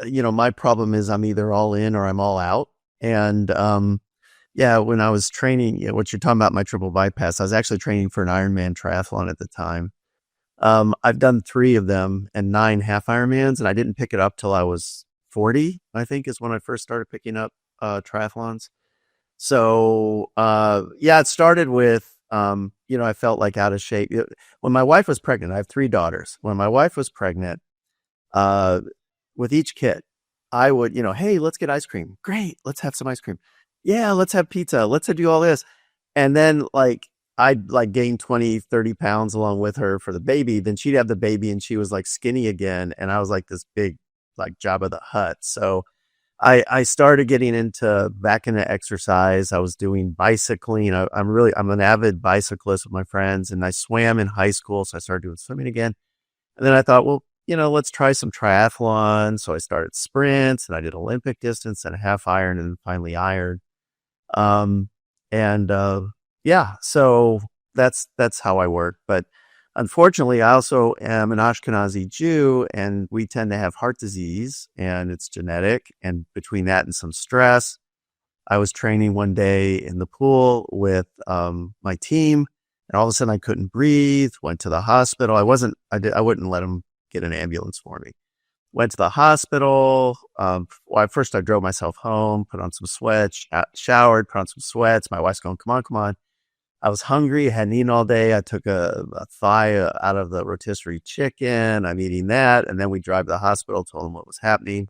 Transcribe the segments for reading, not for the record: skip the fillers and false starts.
my problem is I'm either all in or I'm all out. And yeah, when I was training, what you're talking about, my triple bypass, I was actually training for an Ironman triathlon at the time. I've done 3 of them and 9 half Ironmans, and I didn't pick it up till I was 40, I think is when I first started picking up triathlons. So yeah, it started with, I felt like out of shape. When my wife was pregnant, I have 3 daughters. When my wife was pregnant, uh, with each kid, I would, hey, let's get ice cream. Great. Let's have some ice cream. Yeah, let's have pizza. Let's do all this. And then I'd gain 20, 30 pounds along with her for the baby. Then she'd have the baby and she was like skinny again. And I was like this big, like Jabba the Hutt. So I started getting back into exercise. I was doing bicycling. I'm an avid bicyclist with my friends, and I swam in high school. So I started doing swimming again. And then I thought, well, let's try some triathlon. So I started sprints, and I did Olympic distance and a half iron, and finally iron. And yeah, so that's how I work. But unfortunately, I also am an Ashkenazi Jew, and we tend to have heart disease, and it's genetic. And between that and some stress, I was training one day in the pool with my team, and all of a sudden I couldn't breathe. Went to the hospital. I wouldn't let them get an ambulance for me. Went to the hospital. First I drove myself home, put on some sweats, showered, put on some sweats. My wife's going, come on. I was hungry, hadn't eaten all day. I took a thigh out of the rotisserie chicken. I'm eating that. And then we drive to the hospital, told them what was happening.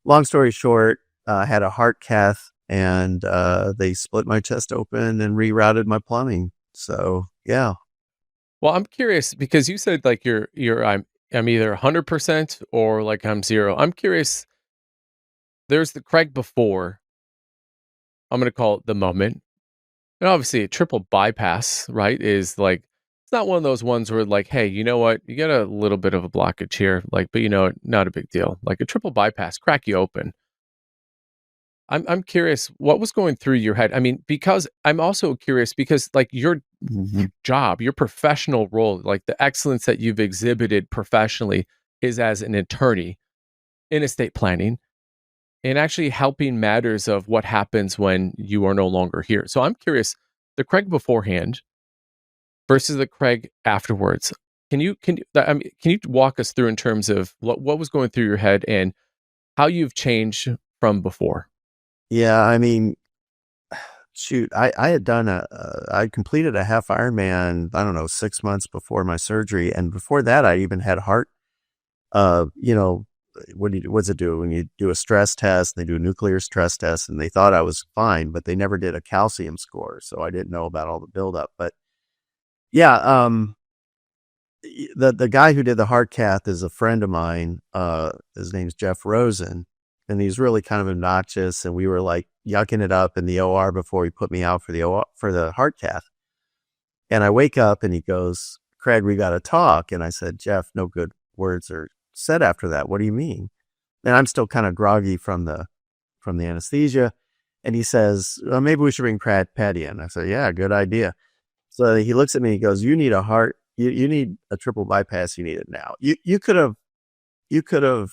Long story short, I had a heart cath, and they split my chest open and rerouted my plumbing. So, yeah. Well, I'm curious because you said like I'm either 100% or like I'm 0. I'm curious. There's the Craig before. I'm going to call it the moment. And obviously a triple bypass, right, is like, it's not one of those ones where like, hey, you know what? You get a little bit of a blockage here, like, but not a big deal. Like a triple bypass, crack you open. I'm curious what was going through your head. I mean, because I'm also curious because like your job, your professional role, like the excellence that you've exhibited professionally is as an attorney in estate planning and actually helping matters of what happens when you are no longer here. So I'm curious, the Craig beforehand versus the Craig afterwards. Can you walk us through in terms of what was going through your head and how you've changed from before? Yeah, I mean, shoot, I had done I completed a half Ironman, I don't know, 6 months before my surgery. And before that, I even had heart, what's it do? When you do a stress test, they do a nuclear stress test, and they thought I was fine, but they never did a calcium score. So I didn't know about all the buildup. But yeah, the guy who did the heart cath is a friend of mine. His name's Jeff Rosen. And he's really kind of obnoxious, and we were like yucking it up in the OR before he put me out for the heart cath. And I wake up and he goes, Craig, we got to talk. And I said, Jeff, no good words are said after that. What do you mean? And I'm still kind of groggy from the anesthesia. And he says, well, maybe we should bring Patty in. I said, yeah, good idea. So he looks at me, he goes, you need you need a triple bypass. You need it now. You could have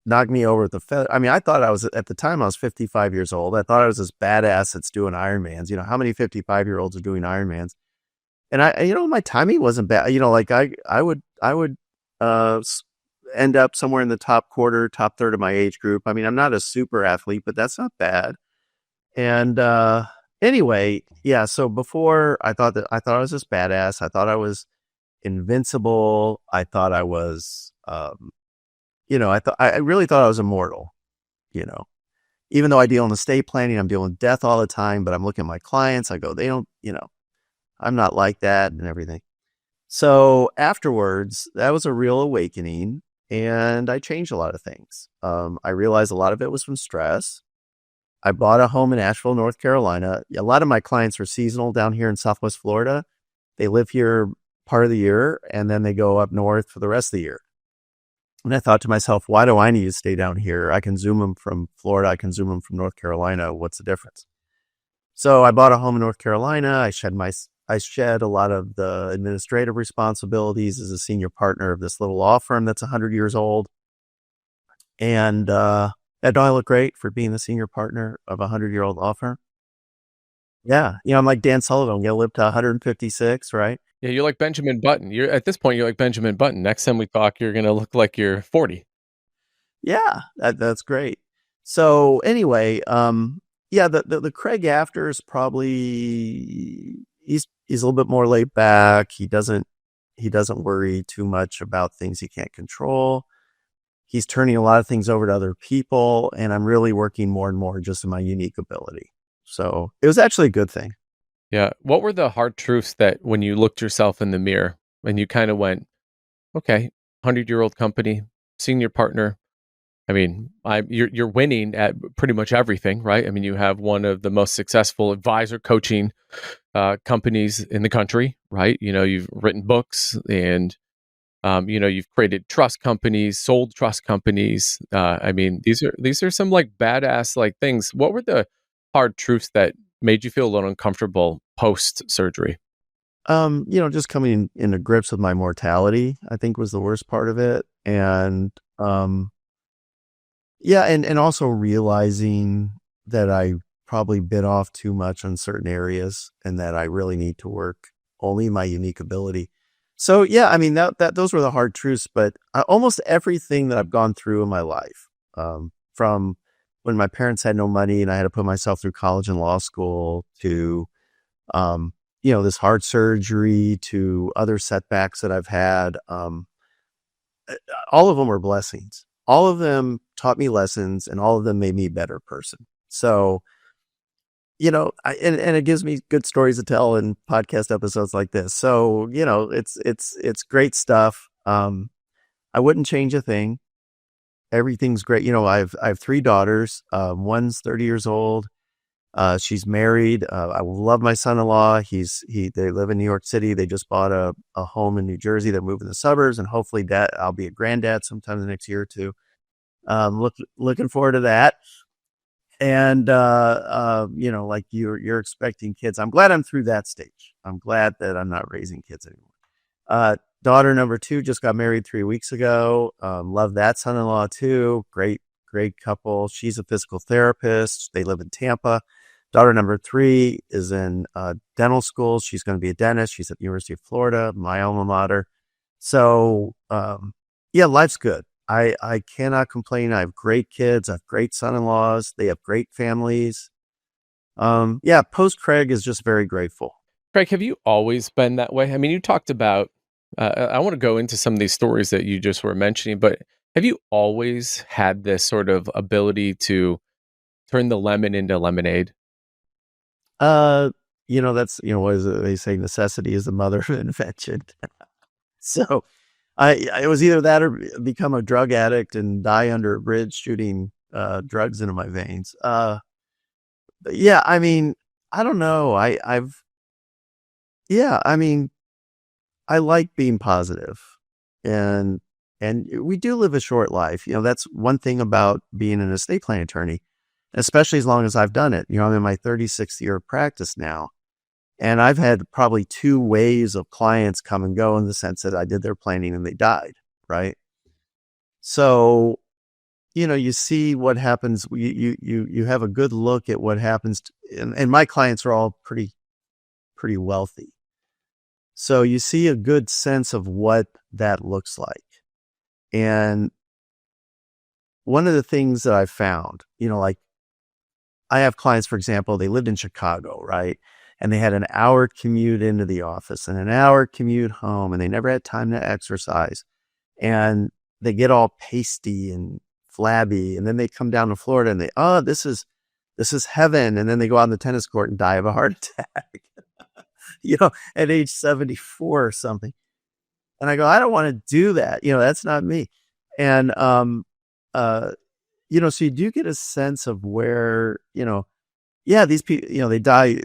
knocked me over with the feather. I mean, I thought at the time I was 55 years old. I thought I was this badass that's doing Ironmans. How many 55-year-olds are doing Ironmans? And my timing wasn't bad. Like I would end up somewhere in the top third of my age group. I mean, I'm not a super athlete, but that's not bad. And anyway, yeah. So before I thought I was this badass. I thought I was invincible. I thought I was, I really thought I was immortal, even though I deal in estate planning, I'm dealing with death all the time, but I'm looking at my clients. I go, they don't, I'm not like that and everything. So afterwards, that was a real awakening, and I changed a lot of things. I realized a lot of it was from stress. I bought a home in Asheville, North Carolina. A lot of my clients are seasonal down here in Southwest Florida. They live here part of the year, and then they go up north for the rest of the year. And I thought to myself, why do I need to stay down here? I can Zoom them from Florida. I can Zoom them from North Carolina. What's the difference? So I bought a home in North Carolina. I shed a lot of the administrative responsibilities as a senior partner of this little law firm that's 100 years old. And don't I look great for being the senior partner of a 100-year-old law firm? Yeah. I'm like Dan Sullivan. I'm going to live to 156, right? Yeah, you're like Benjamin Button. You're at this point, you're like Benjamin Button. Next time we talk, you're gonna look like you're 40. Yeah, that's great. So anyway, yeah, the Craig after is probably he's a little bit more laid back. He doesn't worry too much about things he can't control. He's turning a lot of things over to other people, and I'm really working more and more just in my unique ability. So it was actually a good thing. Yeah. What were the hard truths that when you looked yourself in the mirror and you kind of went, okay, 100-year-old company, senior partner. I mean, you're winning at pretty much everything, right? I mean, you have one of the most successful advisor coaching companies in the country, right? You've written books and you've created trust companies, sold trust companies. I mean, these are some like badass like things. What were the hard truths that made you feel a little uncomfortable post surgery? Just coming into grips with my mortality, I think was the worst part of it. And yeah, and also realizing that I probably bit off too much on certain areas and that I really need to work only my unique ability. So yeah, I mean that those were the hard truths, but almost everything that I've gone through in my life, from when my parents had no money and I had to put myself through college and law school to this heart surgery to other setbacks that I've had, all of them were blessings. All of them taught me lessons and all of them made me a better person. So, and it gives me good stories to tell in podcast episodes like this. So, it's great stuff. I wouldn't change a thing. Everything's great. I have three daughters. One's 30 years old. She's married. I love my son-in-law. They live in New York City. They just bought a home in New Jersey. They're moving to the suburbs, and hopefully I'll be a granddad sometime in the next year or two. Looking forward to that. And, like you're expecting kids. I'm glad I'm through that stage. I'm glad that I'm not raising kids anymore. Daughter number 2 just got married 3 weeks ago. Love that son-in-law too. Great couple. She's a physical therapist. They live in Tampa. Daughter number 3 is in dental school. She's going to be a dentist. She's at the University of Florida, my alma mater. So, yeah, life's good. I cannot complain. I have great kids. I have great son-in-laws. They have great families. Yeah, post Craig is just very grateful. Craig, have you always been that way? I mean, you talked about, I want to go into some of these stories that you just were mentioning, but have you always had this sort of ability to turn the lemon into lemonade? What is it? They say necessity is the mother of invention. So it was either that or become a drug addict and die under a bridge shooting drugs into my veins. Yeah, I mean, I don't know. Yeah, I mean, I like being positive, and we do live a short life. That's one thing about being an estate planning attorney, especially as long as I've done it. I'm in my 36th year of practice now. And I've had probably 2 waves of clients come and go in the sense that I did their planning and they died, right? So, you see what happens. You have a good look at what happens. And my clients are all pretty wealthy. So you see a good sense of what that looks like. And one of the things that I found, like I have clients, for example, they lived in Chicago, right? And they had an hour commute into the office and an hour commute home, and they never had time to exercise. And they get all pasty and flabby. And then they come down to Florida and this is heaven. And then they go out on the tennis court and die of a heart attack, at age 74 or something. And I go, I don't want to do that. That's not me. And, so you do get a sense of where, yeah, these people, they die.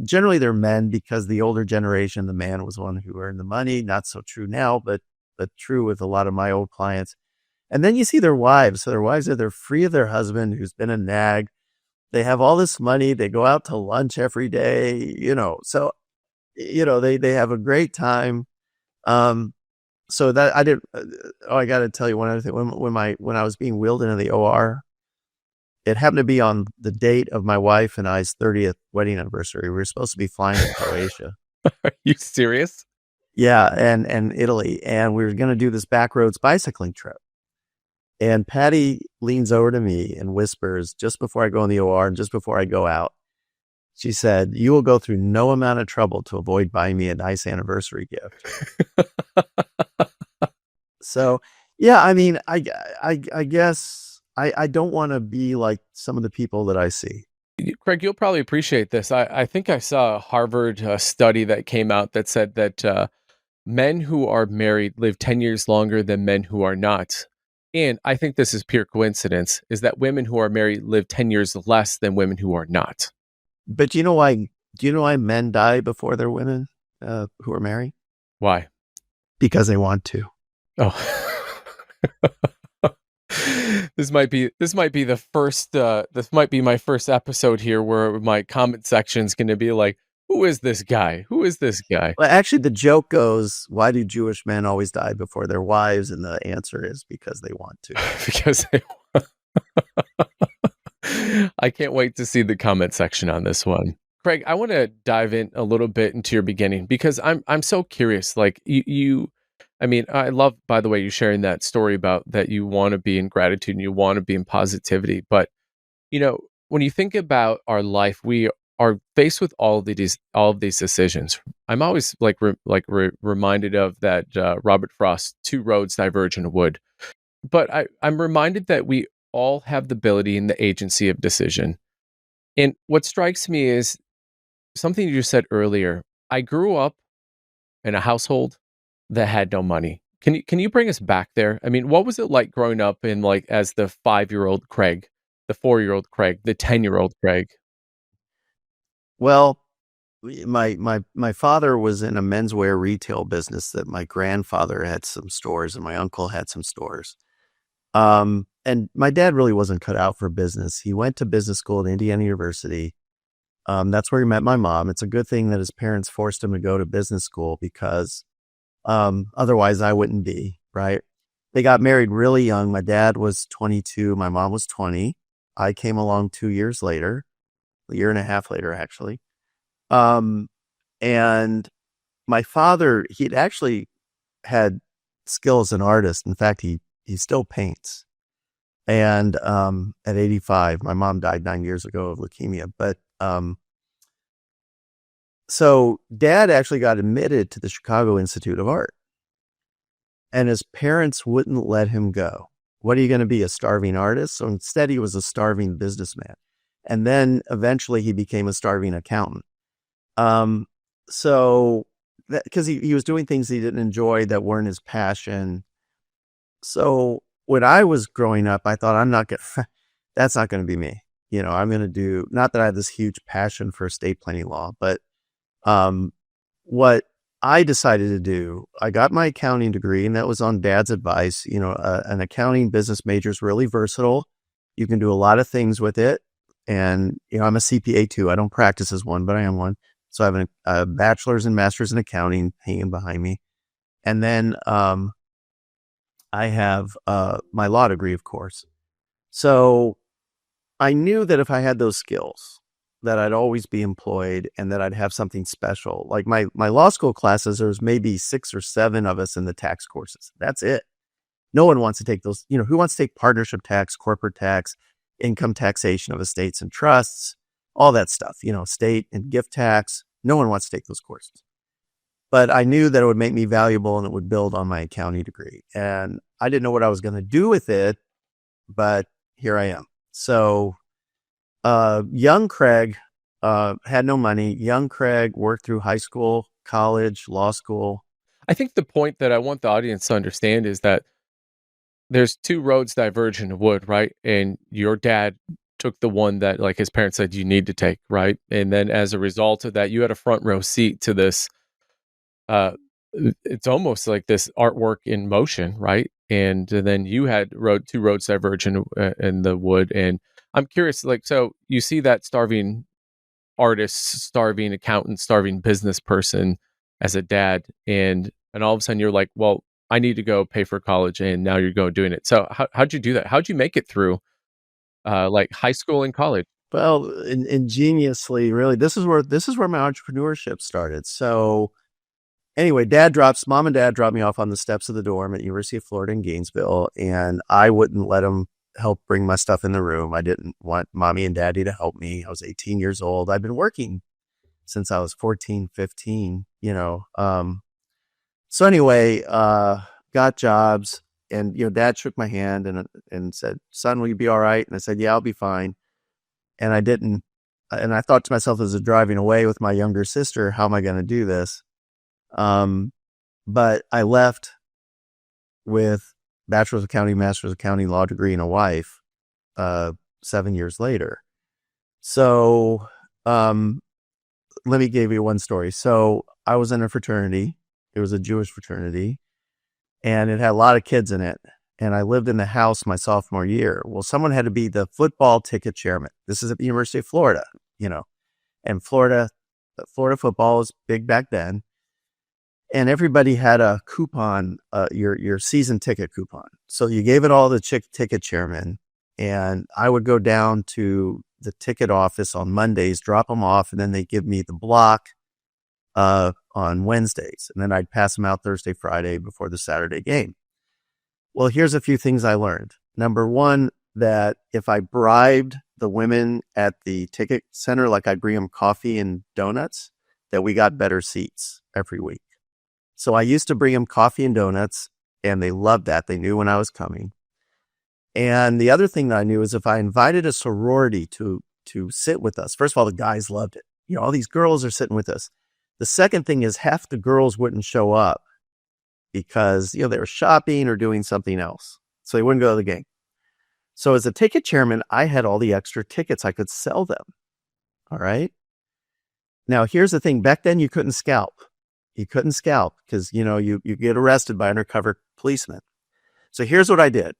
Generally they're men because the older generation, the man was one who earned the money. Not so true now, but true with a lot of my old clients. And then you see their wives. So their wives they're free of their husband who's been a nag. They have all this money. They go out to lunch every day, so, they have a great time. So that I did. Oh, I got to tell you one other thing. When I was being wheeled into the OR, it happened to be on the date of my wife and I's 30th wedding anniversary. We were supposed to be flying to Croatia. Are you serious? Yeah, and Italy, and we were going to do this backroads bicycling trip. And Patty leans over to me and whispers, just before I go in the OR and just before I go out, she said, "You will go through no amount of trouble to avoid buying me a nice anniversary gift." So, yeah, I mean, I guess I don't want to be like some of the people that I see. Craig, you'll probably appreciate this. I think I saw a Harvard study that came out that said that men who are married live 10 years longer than men who are not. And I think this is pure coincidence, is that women who are married live 10 years less than women who are not. But you know why? Do you know why men die before they're women who are married? Why? Because they want to. Oh. This might be the first this might be my first episode here where my comment section is going to be like, who is this guy? Who is this guy? Well, actually, the joke goes, why do Jewish men always die before their wives? And the answer is because they want to. Because they I can't wait to see the comment section on this one. Craig, I want to dive in a little bit into your beginning because I'm so curious. Like I mean, I love, by the way, you sharing that story about that you want to be in gratitude and you want to be in positivity. But, when you think about our life, we are faced with all of these decisions. I'm always reminded of that Robert Frost, two roads diverge in a wood. But I'm reminded that we all have the ability and the agency of decision. And what strikes me is something you just said earlier. I grew up in a household that had no money. Can you bring us back there? I mean, what was it like growing up in as the 5-year-old Craig, the 4-year-old Craig, the 10-year-old Craig? Well, my father was in a menswear retail business that my grandfather had some stores and my uncle had some stores. And my dad really wasn't cut out for business. He went to business school at Indiana University. That's where he met my mom. It's a good thing that his parents forced him to go to business school because otherwise I wouldn't be, right? They got married really young. My dad was 22. My mom was 20. I came along 2 years later, a year and a half later, actually. And my father, he'd actually had skill as an artist. In fact, he still paints. And at 85, my mom died 9 years ago of leukemia. But so dad actually got admitted to the Chicago Institute of Art. And his parents wouldn't let him go. What are you going to be, a starving artist? So instead, he was a starving businessman. And then eventually he became a starving accountant. So because he was doing things he didn't enjoy that weren't his passion. So when I was growing up, I thought, that's not going to be me. I'm going to do, not that I have this huge passion for estate planning law, but what I decided to do, I got my accounting degree, and that was on dad's advice. An accounting business major is really versatile. You can do a lot of things with it. And, I'm a CPA too. I don't practice as one, but I am one. So I have a bachelor's and master's in accounting hanging behind me. And then I have my law degree, of course. So I knew that if I had those skills, that I'd always be employed and that I'd have something special. Like my law school classes, there's maybe 6 or 7 of us in the tax courses. That's it. No one wants to take those. Who wants to take partnership tax, corporate tax, income taxation of estates and trusts, all that stuff, state and gift tax. No one wants to take those courses. But I knew that it would make me valuable and it would build on my accounting degree. And I didn't know what I was going to do with it, but here I am. So young Craig had no money. Young Craig worked through high school, college, law school. I think the point that I want the audience to understand is that there's 2 roads diverge in the wood, right? And your dad took the one that his parents said you need to take, right? And then as a result of that, you had a front row seat to this. It's almost like this artwork in motion, right? And then you had 2 roads diverge in the wood. And I'm curious, so you see that starving artist, starving accountant, starving business person as a dad, and all of a sudden you're like, well, I need to go pay for college, and now you're going doing it. So how'd you do that? How'd you make it through like high school and college? Well, ingeniously, really, this is where my entrepreneurship started. So anyway, mom and dad dropped me off on the steps of the dorm at University of Florida in Gainesville, and I wouldn't let them help bring my stuff in the room. I didn't want mommy and daddy to help me. I was 18 years old. I'd been working since I was 14, 15, So anyway, got jobs, and, dad shook my hand and said, "Son, will you be all right?" And I said, "Yeah, I'll be fine." And I didn't. And I thought to myself as I was driving away with my younger sister, how am I going to do this? But I left with bachelor's of accounting, master's of accounting, law degree, and a wife, 7 years later. So, let me give you one story. So I was in a fraternity. It was a Jewish fraternity, and it had a lot of kids in it. And I lived in the house my sophomore year. Well, someone had to be the football ticket chairman. This is at the University of Florida, and Florida football was big back then. And everybody had a coupon, your season ticket coupon. So you gave it all to the ticket chairman, and I would go down to the ticket office on Mondays, drop them off, and then they give me the block on Wednesdays. And then I'd pass them out Thursday, Friday before the Saturday game. Well, here's a few things I learned. Number one, that if I bribed the women at the ticket center, like I'd bring them coffee and donuts, that we got better seats every week. So I used to bring them coffee and donuts, and they loved that. They knew when I was coming. And the other thing that I knew is if I invited a sorority to sit with us, first of all, the guys loved it. All these girls are sitting with us. The second thing is half the girls wouldn't show up because, they were shopping or doing something else. So they wouldn't go to the game. So as a ticket chairman, I had all the extra tickets. I could sell them. All right. Now, here's the thing. Back then, you couldn't scalp. You couldn't scalp because, you get arrested by undercover policemen. So here's what I did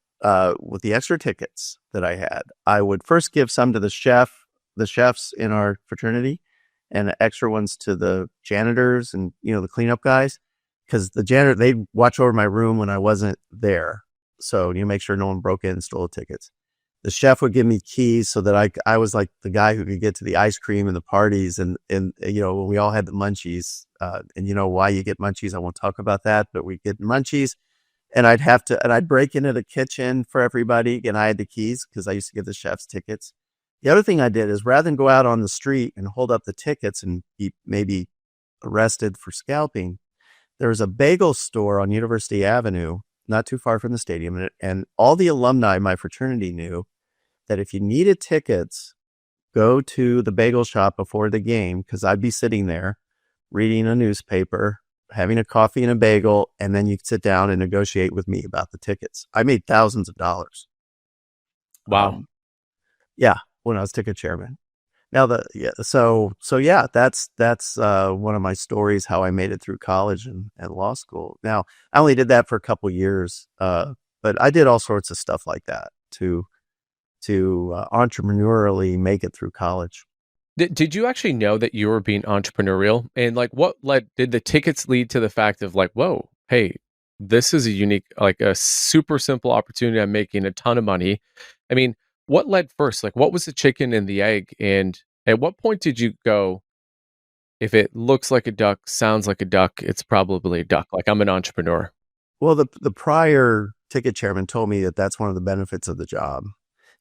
with the extra tickets that I had. I would first give some to the chefs in our fraternity, and extra ones to the janitors and, the cleanup guys, because the janitor, they'd watch over my room when I wasn't there. So you make sure no one broke in and stole the tickets. The chef would give me keys so that I was like the guy who could get to the ice cream and the parties and when we all had the munchies, and why you get munchies, I won't talk about that, but we get munchies, and I'd break into the kitchen for everybody, and I had the keys because I used to give the chefs tickets. The other thing I did is rather than go out on the street and hold up the tickets and be maybe arrested for scalping, there was a bagel store on University Avenue, not too far from the stadium. And all the alumni in my fraternity knew that if you needed tickets, go to the bagel shop before the game, because I'd be sitting there reading a newspaper, having a coffee and a bagel, and then you could sit down and negotiate with me about the tickets. I made thousands of dollars. Wow. Yeah, when I was ticket chairman. Now so that's one of my stories, how I made it through college and law school. Now I only did that for a couple years, but I did all sorts of stuff like that to entrepreneurially make it through college. Did you actually know that you were being entrepreneurial? And like, did the tickets lead to the fact of like, whoa, hey, this is a unique, like a super simple opportunity. I'm making a ton of money. I mean, what led first? Like, what was the chicken and the egg? And at what point did you go, if it looks like a duck, sounds like a duck, it's probably a duck. Like, I'm an entrepreneur. Well, the prior ticket chairman told me that that's one of the benefits of the job.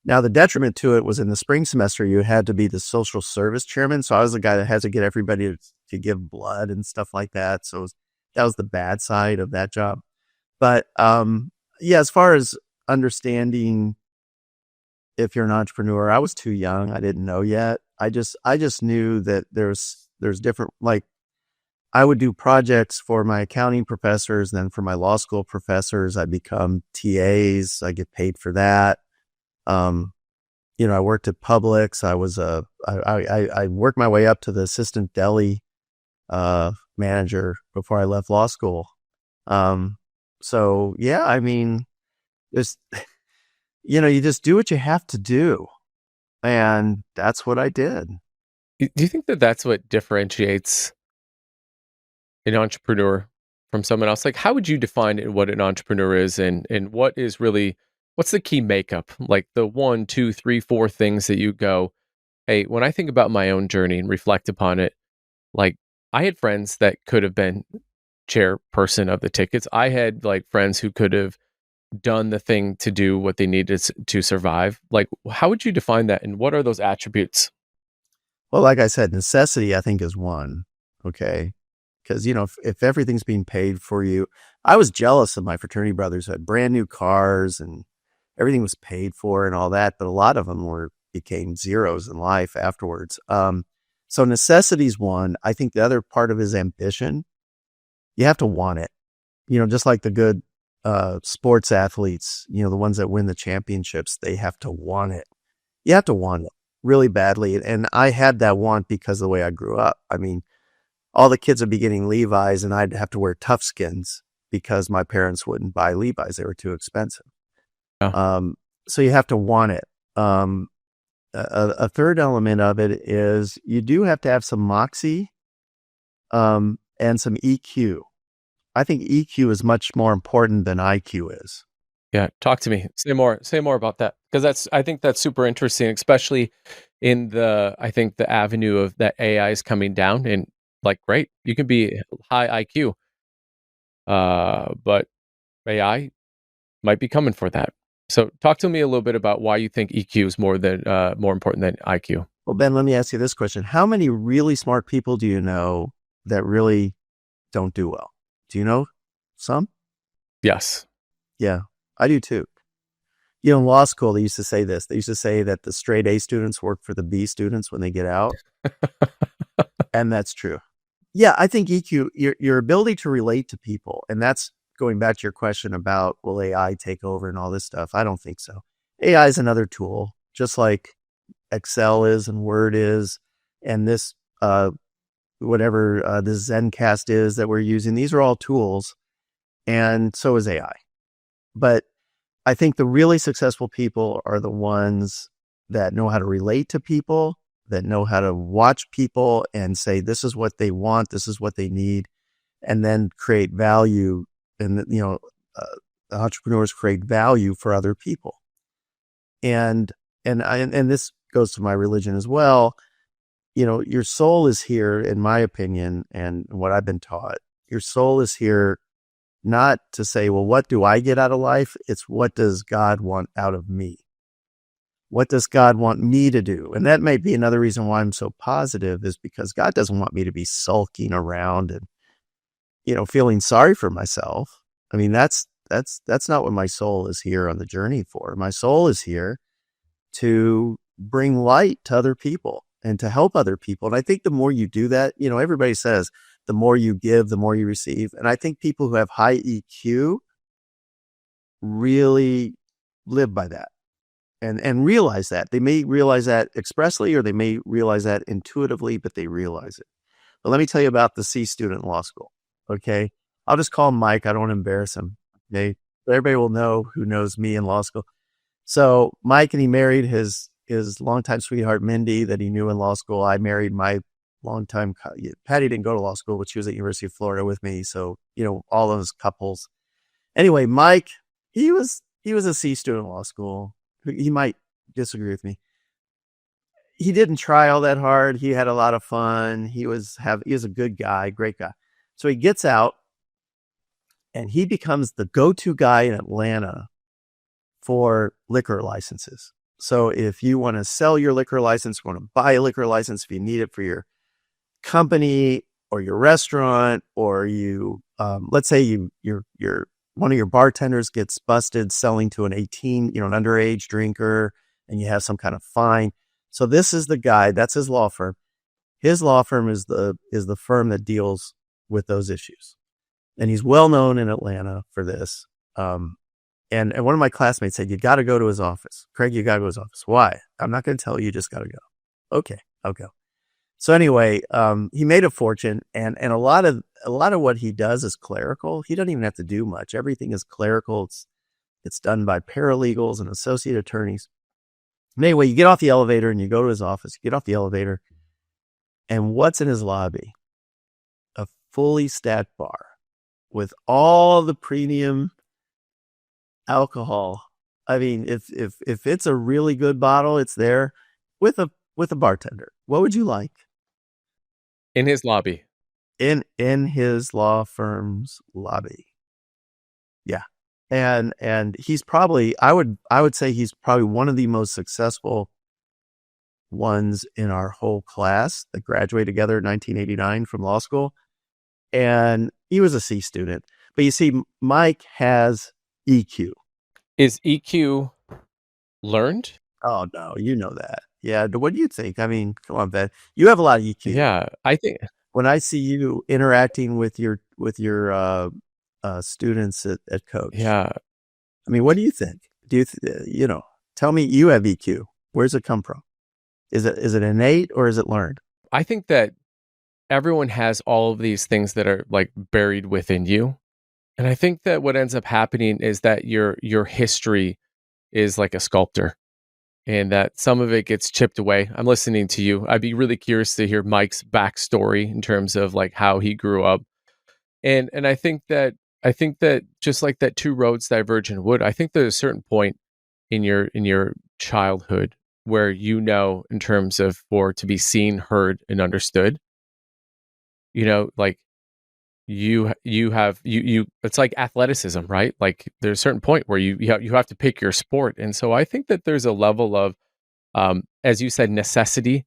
Now, the detriment to it was in the spring semester, you had to be the social service chairman. So I was the guy that had to get everybody to give blood and stuff like that. So that was the bad side of that job. But as far as understanding if you're an entrepreneur, I was too young. I didn't know yet. I just knew that there's different, like I would do projects for my accounting professors, then for my law school professors, I become TAs. I get paid for that. I worked at Publix. I worked my way up to the assistant deli manager before I left law school. So yeah, I mean, just you just do what you have to do, and that's what I did. Do you think that that's what differentiates an entrepreneur from someone else, like, how would you define what an entrepreneur is, and what's the key makeup? Like the one, two, three, four things that you go, hey, when I think about my own journey and reflect upon it, like I had friends that could have been chairperson of the tickets. I had like friends who could have done the thing to do what they needed to survive. Like, how would you define that, and what are those attributes? Well, like I said, necessity, I think, is one. Okay. Because, if everything's being paid for you, I was jealous of my fraternity brothers who had brand new cars and everything was paid for and all that. But a lot of them became zeros in life afterwards. So necessity is one. I think the other part of it is ambition. You have to want it, just like the good sports athletes, the ones that win the championships, they have to want it. You have to want it really badly. And I had that want because of the way I grew up. I mean, all the kids would be getting Levi's and I'd have to wear Toughskins because my parents wouldn't buy Levi's. They were too expensive. Yeah. So you have to want it. A third element of it is you do have to have some moxie and some EQ. I think EQ is much more important than IQ is. Yeah, talk to me. Say more about that, because I think that's super interesting, especially in I think the avenue of that AI is coming down, and like, great, you can be high IQ, but AI might be coming for that. So talk to me a little bit about why you think EQ is more important than IQ. Well, Ben, let me ask you this question. How many really smart people do you know that really don't do well? Do you know some? Yes. Yeah, I do too. In law school, they used to say this. They used to say that the straight A students work for the B students when they get out. And that's true. Yeah, I think EQ, your ability to relate to people, and that's going back to your question about will AI take over and all this stuff. I don't think so. AI is another tool, just like Excel is and Word is, and this whatever this Zencast is that we're using. These are all tools, and so is AI. But I think the really successful people are the ones that know how to relate to people, that know how to watch people and say, this is what they want, this is what they need, and then create value. And, entrepreneurs create value for other people. And this goes to my religion as well. Your soul is here, in my opinion, and what I've been taught, your soul is here not to say, well, what do I get out of life? It's what does God want out of me? What does God want me to do? And that might be another reason why I'm so positive, is because God doesn't want me to be sulking around and, feeling sorry for myself. I mean, that's not what my soul is here on the journey for. My soul is here to bring light to other people and to help other people. And I think the more you do that, everybody says the more you give, the more you receive. And I think people who have high EQ really live by that and realize that. They may realize that expressly or they may realize that intuitively, but they realize it. But let me tell you about the C student in law school. Okay. I'll just call him Mike. I don't want to embarrass him. Okay. But everybody will know who knows me in law school. So Mike, and he married his longtime sweetheart, Mindy, that he knew in law school. I married my longtime, Patty didn't go to law school, but she was at University of Florida with me. So, all those couples. Anyway, Mike, he was a C student in law school. He might disagree with me. He didn't try all that hard. He had a lot of fun. He was a good guy, great guy. So he gets out and he becomes the go-to guy in Atlanta for liquor licenses. So if you want to sell your liquor license, want to buy a liquor license, if you need it for your company or your restaurant, or you, let's say you're one of your bartenders gets busted selling to an 18, an underage drinker, and you have some kind of fine. So this is the guy, that's his law firm. His law firm is the firm that deals with those issues. And he's well known in Atlanta for this. And one of my classmates said, you got to go to his office. Craig, you got to go to his office. Why? I'm not going to tell you, you just got to go. Okay, I'll go. So anyway, he made a fortune, and a lot of what he does is clerical. He doesn't even have to do much. Everything is clerical. It's done by paralegals and associate attorneys. And anyway, you get off the elevator and you go to his office. You get off the elevator, and what's in his lobby? A fully stacked bar. with all the premium alcohol. I mean, if it's a really good bottle, it's there with a bartender. What would you like In his lobby. in his law firm's lobby? Yeah. And he's probably I would say he's probably one of the most successful ones in our whole class that graduated together in 1989 from law school. And he was a C student. But you see, Mike has EQ. Is EQ learned? Oh no, you know that. Yeah. What do you think? I mean, come on, Ben. You have a lot of EQ. Yeah, I think When I see you interacting with your students at Coach, yeah, I mean, what do you think? Do you tell me you have EQ. Where's it come from? Is it innate or is it learned? I think that everyone has all of these things that are like buried within you. And I think that what ends up happening is that your history is like a sculptor and that some of it gets chipped away. I'm listening to you. I'd be really curious to hear Mike's backstory in terms of like how he grew up. And I think that just like that two roads diverge in wood, I think there's a certain point in your childhood where in terms of for to be seen, heard, and understood, like you it's like athleticism, right? Like there's a certain point where you have to pick your sport. And so I think that there's a level of as you said, necessity,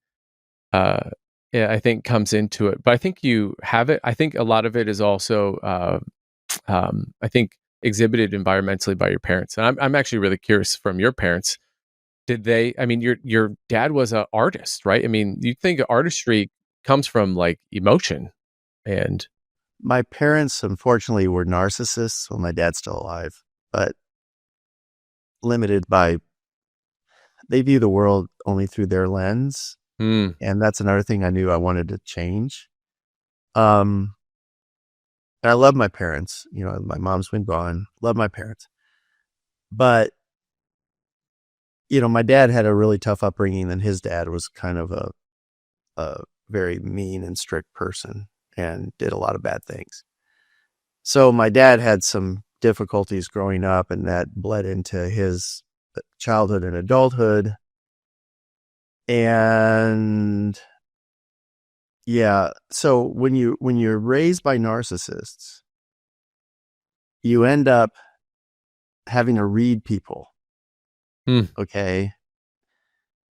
uh yeah, I think comes into it. But I think you have it. I think a lot of it is also I think exhibited environmentally by your parents. And I'm actually really curious from your parents. Did they, I mean, your dad was an artist, right? I mean, you think artistry comes from like emotion and My parents, unfortunately, were narcissists. Well, my dad's still alive, but limited by they view the world only through their lens. mm, And that's another thing I knew I wanted to change. Um, and I love my parents. My mom's been gone. Love my parents. But, my dad had a really tough upbringing, and his dad was kind of a very mean and strict person and did a lot of bad things. So my dad had some difficulties growing up, and that bled into his childhood and adulthood. And yeah, so when you're raised by narcissists, you end up having to read people. mm, Okay.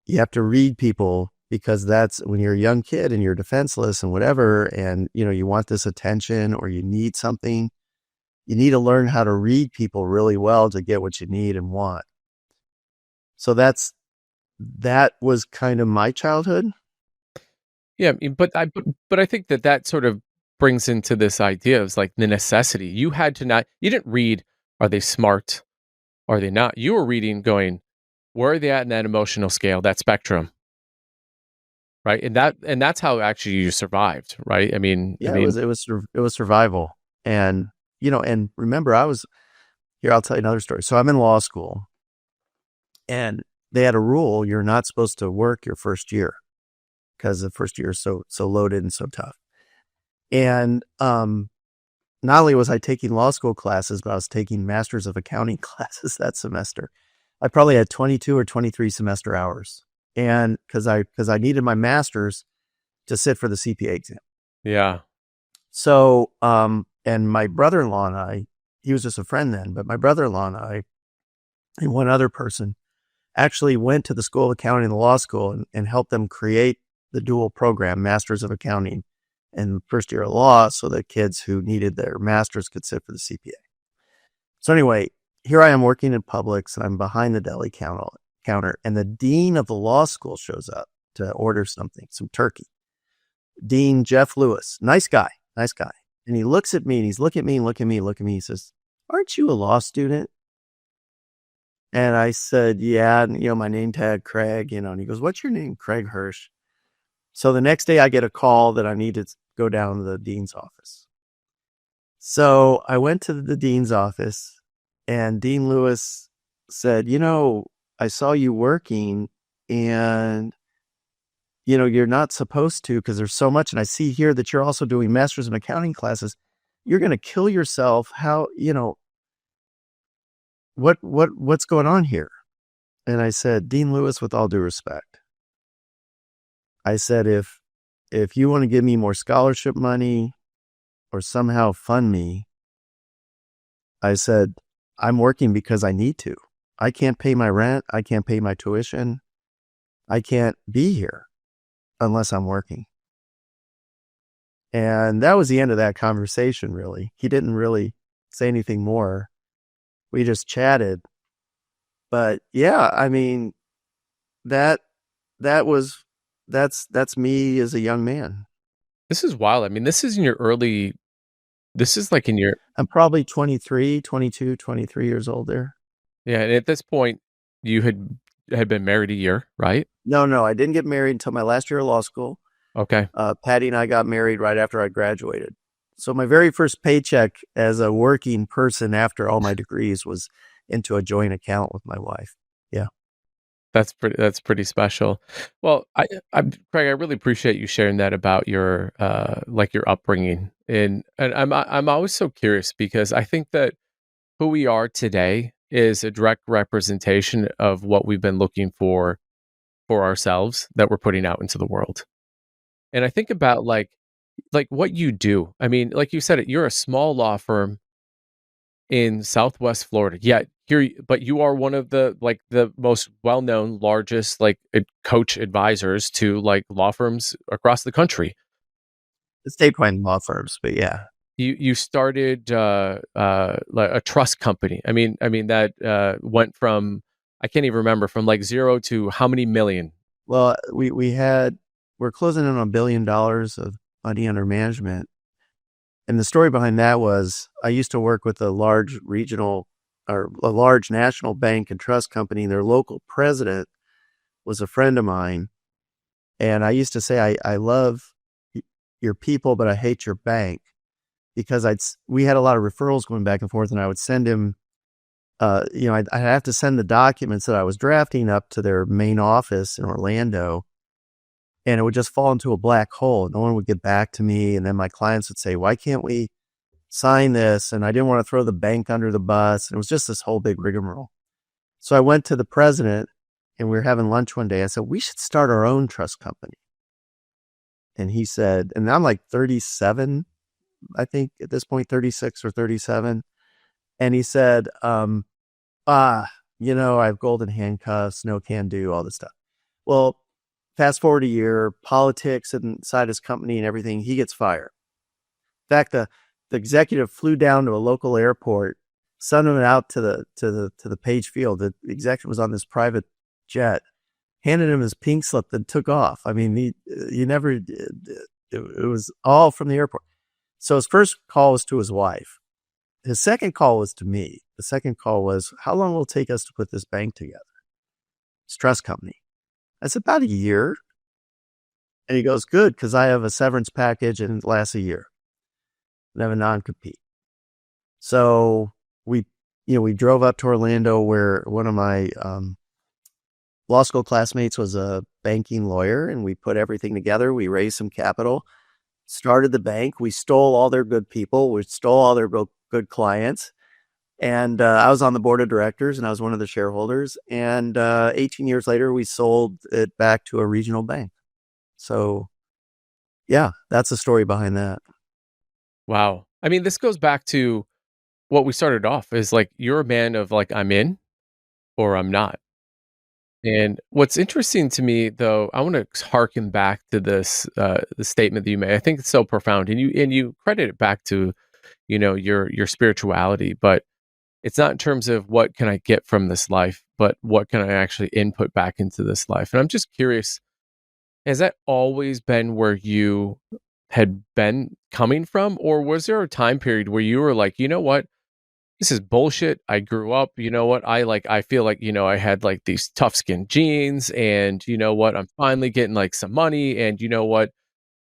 You have to read people because that's when you're a young kid and you're defenseless and whatever. And, you want this attention or you need something. You need to learn how to read people really well to get what you need and want. So that was kind of my childhood. yeah. I mean, but I think that sort of brings into this idea of like the necessity. You had to not. You didn't read. Are they smart? Are they not? You were reading, going, where are they at in that emotional scale, that spectrum, right? And that's how actually you survived, right? I mean, Yeah, it was survival. And, and remember I'll tell you another story. So I'm in law school and they had a rule. You're not supposed to work your first year because the first year is so loaded and so tough. And, not only was I taking law school classes, but I was taking Masters of Accounting classes that semester. I probably had 22 or 23 semester hours. And because I needed my master's to sit for the CPA exam. yeah, So, and my brother-in-law and I, he was just a friend then, but my brother-in-law and I, and one other person actually went to the School of Accounting and the law school and helped them create the dual program, Masters of Accounting and first year of law, so that kids who needed their master's could sit for the CPA. So anyway, here I am working in Publix and I'm behind the deli counter and the dean of the law school shows up to order something, some turkey. Dean Jeff Lewis, nice guy. And he looks at me and he's looking at me. He says, "Aren't you a law student?" And I said, "Yeah." And, my name tag, Craig, and he goes, "What's your name?" "Craig Hersch." So the next day I get a call that I need to go down to the dean's office. So I went to the dean's office and Dean Lewis said, "I saw you working and, you're not supposed to because there's so much. And I see here that you're also doing Masters in Accounting classes. you're going to kill yourself. How, what's going on here? And I said, Dean Lewis, with all due respect, I said, if you want to give me more scholarship money or somehow fund me, I said, I'm working because I need to. I can't pay my rent. I can't pay my tuition. I can't be here unless I'm working. And that was the end of that conversation, really. He didn't really say anything more. We just chatted. But yeah, I mean, that's me as a young man. This is wild. I mean, this is in your early this is like in your I'm probably 23, 22, 23 years old there. yeah, and at this point, you had been married a year, right? No, I didn't get married until my last year of law school. Okay. Patty and I got married right after I graduated. So my very first paycheck as a working person after all my degrees was into a joint account with my wife. Yeah. That's pretty special. Well, Craig, I really appreciate you sharing that about your like your upbringing. And I'm always so curious because I think that who we are today is a direct representation of what we've been looking for ourselves that we're putting out into the world. And I think about like what you do. I mean, like you said, you're a small law firm in Southwest Florida. Yeah, but you are one of the most well-known, largest coach advisors to like law firms across the country. The state-run law firms, but yeah. You started like a trust company. I mean that went from I can't even remember from like zero to how many million. Well, we're closing in on $1 billion of money under management. And the story behind that was I used to work with a large regional or a large national bank and trust company. Their local president was a friend of mine. And I used to say, I love your people, but I hate your bank, because we had a lot of referrals going back and forth, and I would send him, I'd have to send the documents that I was drafting up to their main office in Orlando, and it would just fall into a black hole. No one would get back to me. And then my clients would say, why can't we sign this? And I didn't want to throw the bank under the bus. And it was just this whole big rigmarole. So I went to the president and we were having lunch one day. I said, we should start our own trust company. And he said, and I'm like 37, I think at this point, 36 or 37. And he said, I have golden handcuffs, no can do, all this stuff. Well, fast forward a year, politics inside his company and everything, he gets fired. In fact, the executive flew down to a local airport, sent him out to the Page Field. The executive was on this private jet, handed him his pink slip, then took off. I mean, he never, it was all from the airport. So his first call was to his wife. His second call was to me. The second call was, how long will it take us to put this bank together? This trust company. I said, about a year. And he goes, good, because I have a severance package and it lasts a year. And I have a non-compete. So we drove up to Orlando, where one of my law school classmates was a banking lawyer, and we put everything together. We raised some capital, started the bank. We stole all their good people. We stole all their good clients. And I was on the board of directors, and I was one of the shareholders. And 18 years later, we sold it back to a regional bank. So, yeah, that's the story behind that. Wow. I mean, this goes back to what we started off is like you're a man of like I'm in or I'm not. And what's interesting to me, though, I want to harken back to this the statement that you made. I think it's so profound, and you credit it back to your spirituality, but it's not in terms of what can I get from this life, but what can I actually input back into this life. And I'm just curious, has that always been where you had been coming from, or was there a time period where you were like, you know what? This is bullshit. I grew up, you know what? I feel like, I had like these tough skin genes, and you know what? I'm finally getting like some money, and you know what?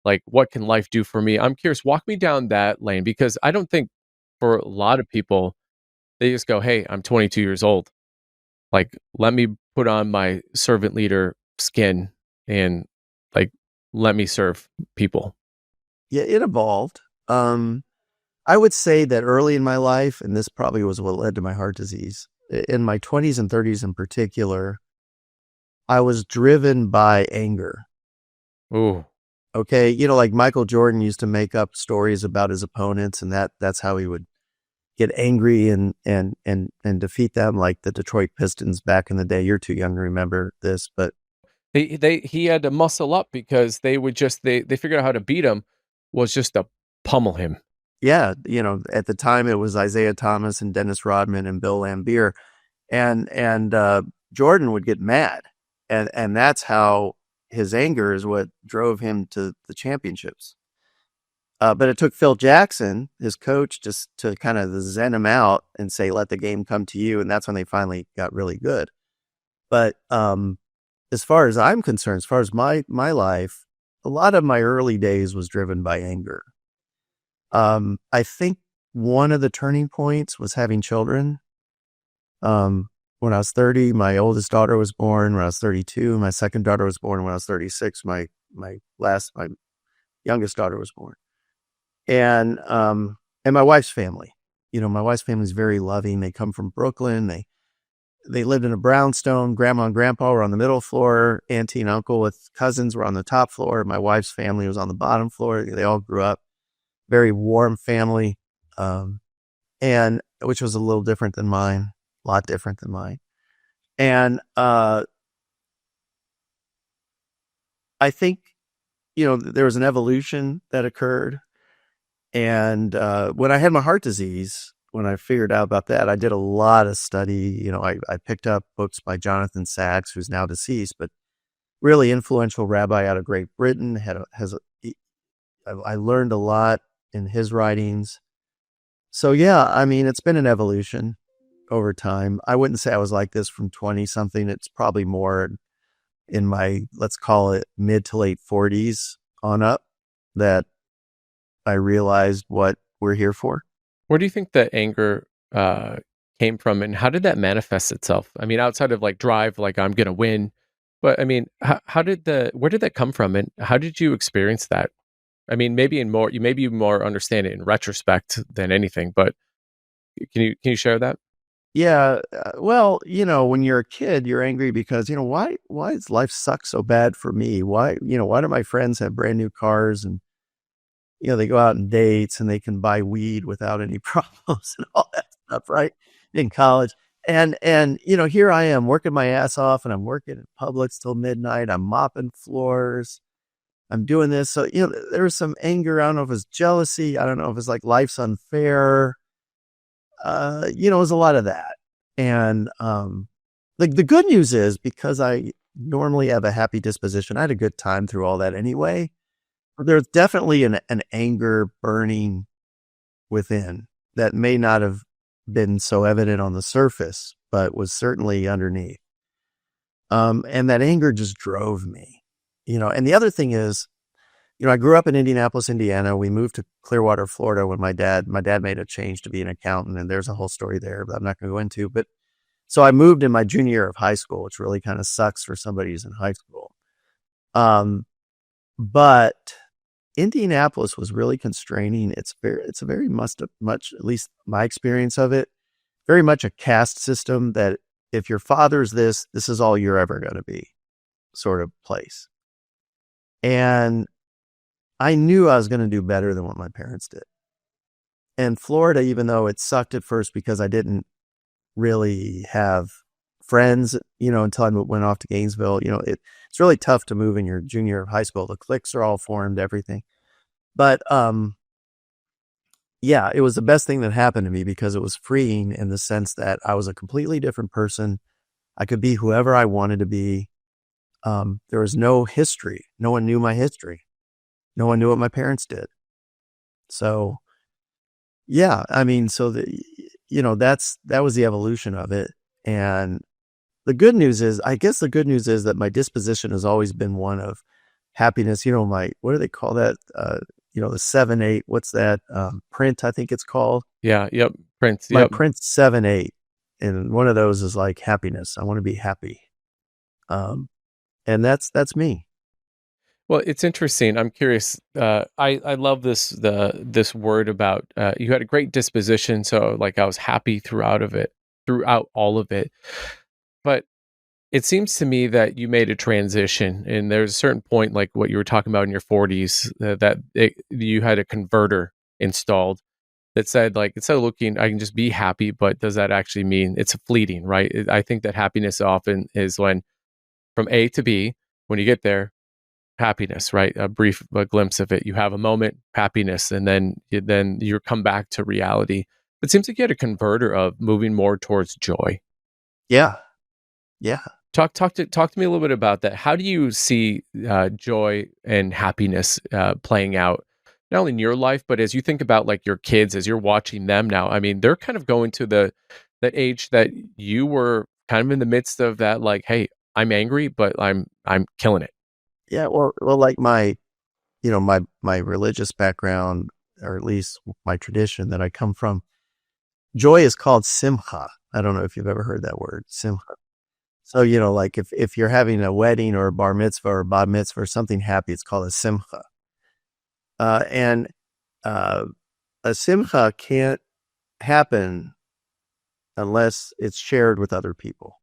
Like, what can life do for me? I'm curious, walk me down that lane, because I don't think for a lot of people, they just go, hey, I'm 22 years old. Like, let me put on my servant leader skin and like, let me serve people. Yeah, it evolved. I would say that early in my life, and this probably was what led to my heart disease, in my 20s and 30s in particular, I was driven by anger. Ooh. Okay. Like Michael Jordan used to make up stories about his opponents, and that's how he would get angry and defeat them, like the Detroit Pistons back in the day. You're too young to remember this, but He had to muscle up because they would just they figured out how to beat him was just to pummel him. yeah, at the time it was Isaiah Thomas and Dennis Rodman and Bill Laimbeer, and Jordan would get mad, and that's how his anger is what drove him to the championships. But it took Phil Jackson, his coach, just to kind of zen him out and say, "Let the game come to you," and that's when they finally got really good. But as far as I'm concerned, as far as my life, a lot of my early days was driven by anger. I think one of the turning points was having children. When I was 30, my oldest daughter was born. When I was 32, my second daughter was born. When I was 36, my youngest daughter was born. And my wife's family. My wife's family is very loving. They come from Brooklyn. They lived in a brownstone. Grandma and grandpa were on the middle floor. Auntie and uncle with cousins were on the top floor. My wife's family was on the bottom floor. They all grew up. Very warm family, and which was a little different than mine, a lot different than mine. And I think, there was an evolution that occurred. And when I had my heart disease, when I figured out about that, I did a lot of study. I picked up books by Jonathan Sacks, who's now deceased, but really influential rabbi out of Great Britain. I learned a lot in his writings. So yeah, I mean, it's been an evolution over time. I wouldn't say I was like this from 20 something. It's probably more in my, let's call it mid to late 40s on up, that I realized what we're here for. Where do you think the anger came from, and how did that manifest itself? I mean, outside of like drive, like I'm gonna win, but I mean, where did that come from, and how did you experience that? I mean, maybe you more understand it in retrospect than anything, but can you share that? Yeah. Well, when you're a kid, you're angry because, why does life suck so bad for me? Why do my friends have brand new cars and, they go out on dates and they can buy weed without any problems and all that stuff, right? In college. And, here I am working my ass off, and I'm working at Publix till midnight. I'm mopping floors. I'm doing this. So, there was some anger. I don't know if it's jealousy. I don't know if it's like life's unfair. It was a lot of that. And the good news is, because I normally have a happy disposition, I had a good time through all that anyway. But there's definitely an anger burning within that may not have been so evident on the surface, but was certainly underneath. And that anger just drove me. And the other thing is, I grew up in Indianapolis, Indiana. We moved to Clearwater, Florida when my dad made a change to be an accountant, and there's a whole story there that I'm not going to go into. But so I moved in my junior year of high school, which really kind of sucks for somebody who's in high school. But Indianapolis was really constraining. It's a very much, at least my experience of it, very much a caste system that if your father's this is all you're ever going to be, sort of place. And I knew I was going to do better than what my parents did. And Florida, even though it sucked at first because I didn't really have friends, until I went off to Gainesville, it's really tough to move in your junior year of high school. The cliques are all formed, everything. But yeah, it was the best thing that happened to me because it was freeing in the sense that I was a completely different person. I could be whoever I wanted to be. There was no history. No one knew my history. No one knew what my parents did. So, yeah, I mean, so that was the evolution of it. And the good news is that my disposition has always been one of happiness. What do they call that? The 7-8, what's that? Print, I think it's called. Yeah. Yep. Prince. My Yep. print 7-8. And one of those is like happiness. I want to be happy. And that's me. Well, it's interesting. I'm curious. I love this word about you had a great disposition. So like I was happy throughout all of it. But it seems to me that you made a transition, and there's a certain point, like what you were talking about in your 40s, you had a converter installed that said, like, instead of looking, I can just be happy, but does that actually mean it's fleeting, right? I think that happiness often is when from A to B, when you get there, happiness, right? A brief glimpse of it. You have a moment, happiness, and then you come back to reality. It seems like you had a converter of moving more towards joy. Yeah. Yeah. Talk to me a little bit about that. How do you see joy and happiness playing out, not only in your life, but as you think about like your kids, as you're watching them now? I mean, they're kind of going to that age that you were kind of in the midst of that. Like, hey, I'm angry, but I'm killing it. Yeah. Well, like my religious background, or at least my tradition that I come from, joy is called Simha. I don't know if you've ever heard that word, Simha. So, like if you're having a wedding or a bar mitzvah or bat mitzvah or something happy, it's called a Simha. And uh, a Simha can't happen unless it's shared with other people.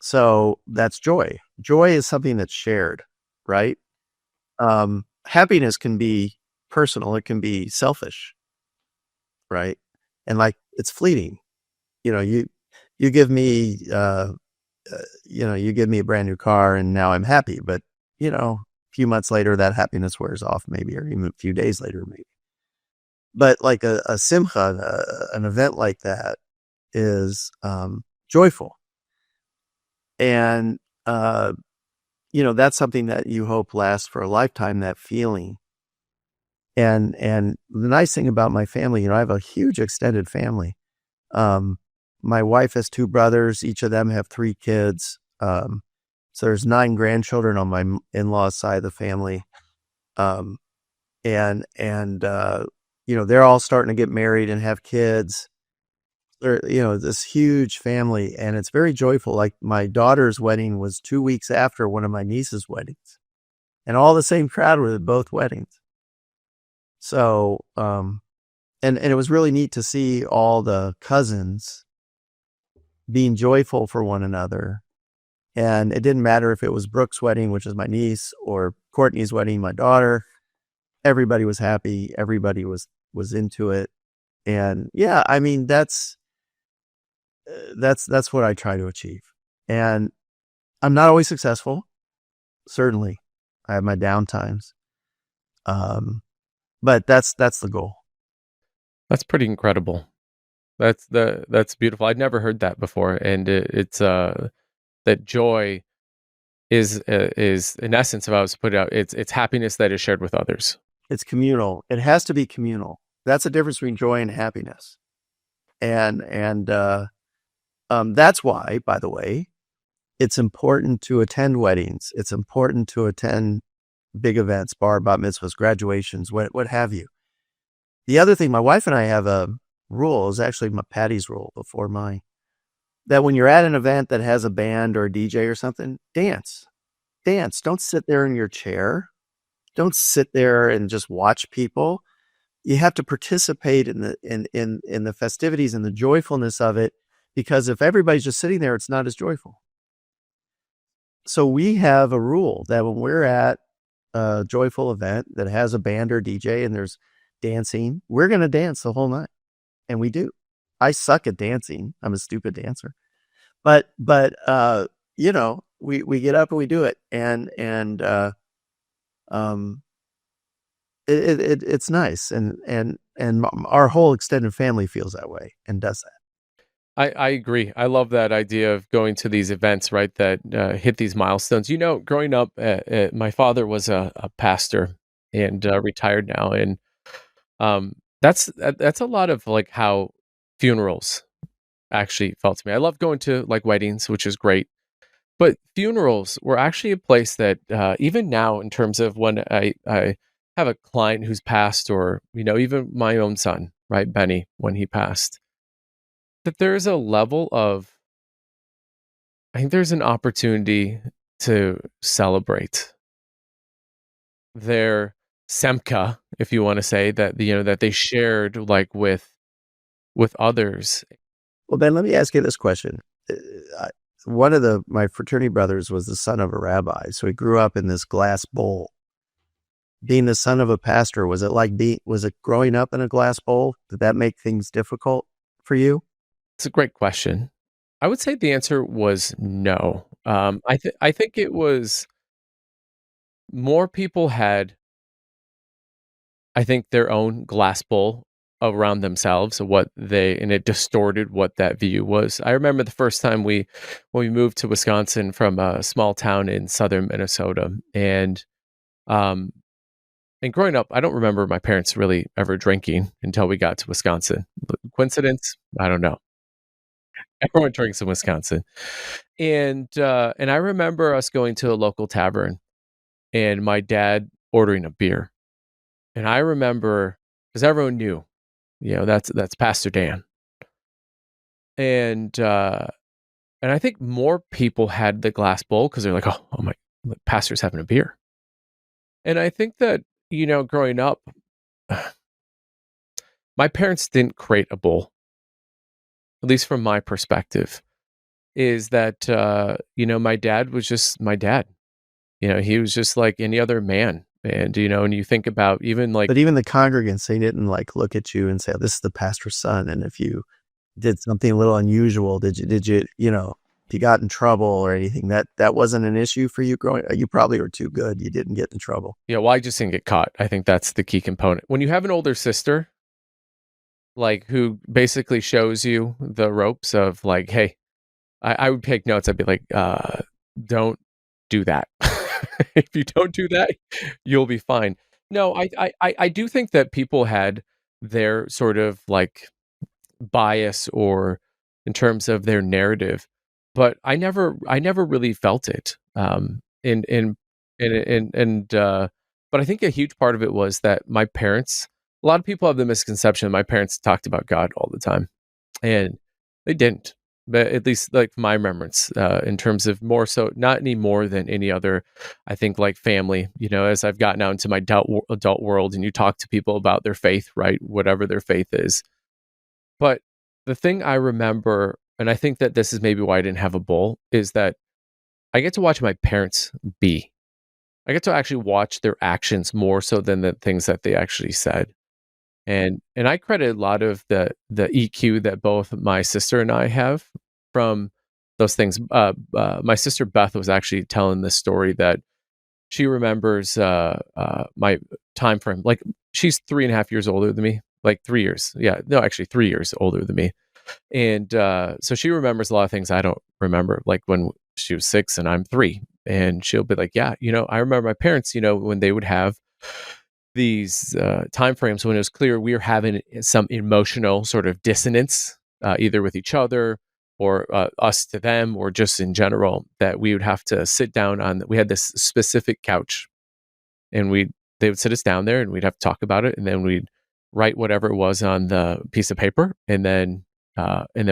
So that's joy. Joy is something that's shared, right? Happiness can be personal. It can be selfish, right? And like it's fleeting. You know, you give me you give me a brand new car and now I'm happy, but a few months later that happiness wears off, maybe, or even a few days later, maybe. But like a simcha, an event like that is joyful, and that's something that you hope lasts for a lifetime. That feeling, and the nice thing about my family, I have a huge extended family. My wife has two brothers. Each of them have three kids. So there's 9 grandchildren on my in-laws side of the family. And they're all starting to get married and have kids. They're, this huge family, and it's very joyful. Like my daughter's wedding was 2 weeks after one of my niece's weddings, and all the same crowd were at both weddings. So, and it was really neat to see all the cousins being joyful for one another. And it didn't matter if it was Brooke's wedding, which is my niece, or Courtney's wedding, my daughter. Everybody was happy. Everybody was into it. And yeah, I mean, that's what I try to achieve. And I'm not always successful. Certainly, I have my down times. But that's the goal. That's pretty incredible. That's beautiful. I'd never heard that before, and it's that joy is in essence, if I was to put it out, it's happiness that is shared with others. It's communal. It has to be communal. That's the difference between joy and happiness. And that's why, by the way, it's important to attend weddings. It's important to attend big events, bar mitzvahs, graduations, what have you. The other thing, my wife and I have a rule, is actually my Patty's rule before mine, that when you're at an event that has a band or a DJ or something, dance. Don't sit there in your chair. Don't sit there and just watch people. You have to participate in the festivities and the joyfulness of it, because if everybody's just sitting there, it's not as joyful. So we have a rule that when we're at a joyful event that has a band or DJ and there's dancing, we're going to dance the whole night. And we do. I suck at dancing. I'm a stupid dancer. But we get up and we do it. And it's nice. And our whole extended family feels that way and does that. I agree. I love that idea of going to these events, right? That hit these milestones. Growing up, my father was a pastor and retired now, and that's a lot of like how funerals actually felt to me. I love going to like weddings, which is great, but funerals were actually a place that even now, in terms of when I have a client who's passed, or even my own son, right, Benny, when he passed, that there's a level of, I think there's an opportunity to celebrate their Semka, if you wanna say, that, that they shared, like, with others. Well, then let me ask you this question. Uh, I, one of my fraternity brothers was the son of a rabbi, so he grew up in this glass bowl. Being the son of a pastor, was it growing up in a glass bowl? Did that make things difficult for you? It's a great question. I would say the answer was no. I think it was more people had, I think, their own glass bowl around themselves, and it distorted what that view was. I remember the first time when we moved to Wisconsin from a small town in southern Minnesota, um, and growing up, I don't remember my parents really ever drinking until we got to Wisconsin. Coincidence? I don't know. Everyone drinks in Wisconsin. And I remember us going to a local tavern and my dad ordering a beer. And I remember, because everyone knew, that's Pastor Dan. And and I think more people had the glass bowl because they're like, oh my, the pastor's having a beer. And I think that, growing up, my parents didn't create a bowl, at least from my perspective, is that my dad was just my dad. He was just like any other man. And you think about even like, But even the congregants, they didn't like look at you and say, "This is the pastor's son." And if you did something a little unusual, if you got in trouble or anything, that wasn't an issue for you growing. You probably were too good. You didn't get in trouble. well, I just didn't get caught. I think that's the key component. When you have an older sister, like who basically shows you the ropes of like, hey, I would take notes. I'd be like, don't do that. If you don't do that, you'll be fine. No, I do think that people had their sort of like bias or in terms of their narrative, but I never really felt it. But I think a huge part of it was that my parents, a lot of people have the misconception my parents talked about God all the time, and they didn't. But at least like my remembrance, in terms of more so, not any more than any other, I think like family, as I've gotten out into my adult world and you talk to people about their faith, right? Whatever their faith is, but the thing I remember, and I think that this is maybe why I didn't have a bowl, is that I get to watch my parents be. I get to actually watch their actions more so than the things that they actually said. And I credit a lot of the EQ that both my sister and I have from those things. My sister Beth was actually telling this story that she remembers my time frame. Like she's 3.5 years older than me, like 3 years. Yeah, no, actually 3 years older than me. And so she remembers a lot of things I don't remember, like when she was 6 and I'm 3. And she'll be like, yeah, I remember my parents, when they would have these time frames when it was clear we were having some emotional sort of dissonance, either with each other or us to them, or just in general, that we would have to sit down on. We had this specific couch, and they would sit us down there, and we'd have to talk about it, and then we'd write whatever it was on the piece of paper, and then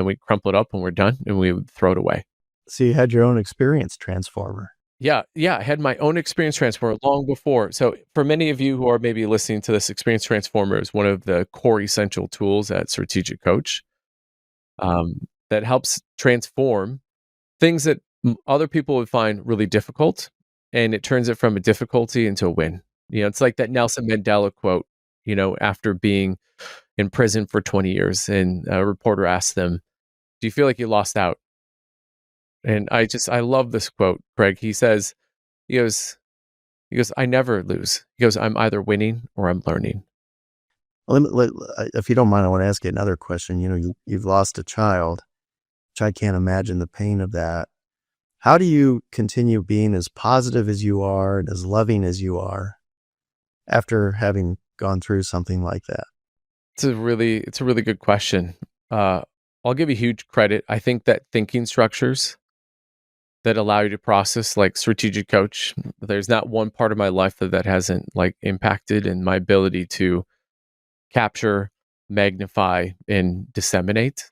we'd crumple it up when we're done, and we would throw it away. So you had your own experience transformer. Yeah, yeah, I had my own experience transformer long before. So for many of you who are maybe listening to this, experience transformer is one of the core essential tools at Strategic Coach, that helps transform things that other people would find really difficult, and it turns it from a difficulty into a win. It's like that Nelson Mandela quote, after being in prison for 20 years, and a reporter asked them, "Do you feel like you lost out?" And I love this quote, Craig. He goes, He goes, "I never lose." He goes, "I'm either winning or I'm learning." Well, if you don't mind, I want to ask you another question. You've lost a child, which I can't imagine the pain of that. How do you continue being as positive as you are and as loving as you are after having gone through something like that? It's a really good question. Uh, I'll give you huge credit. I think that thinking structures that allow you to process, like Strategic Coach, there's not one part of my life that hasn't like impacted in my ability to capture, magnify, and disseminate.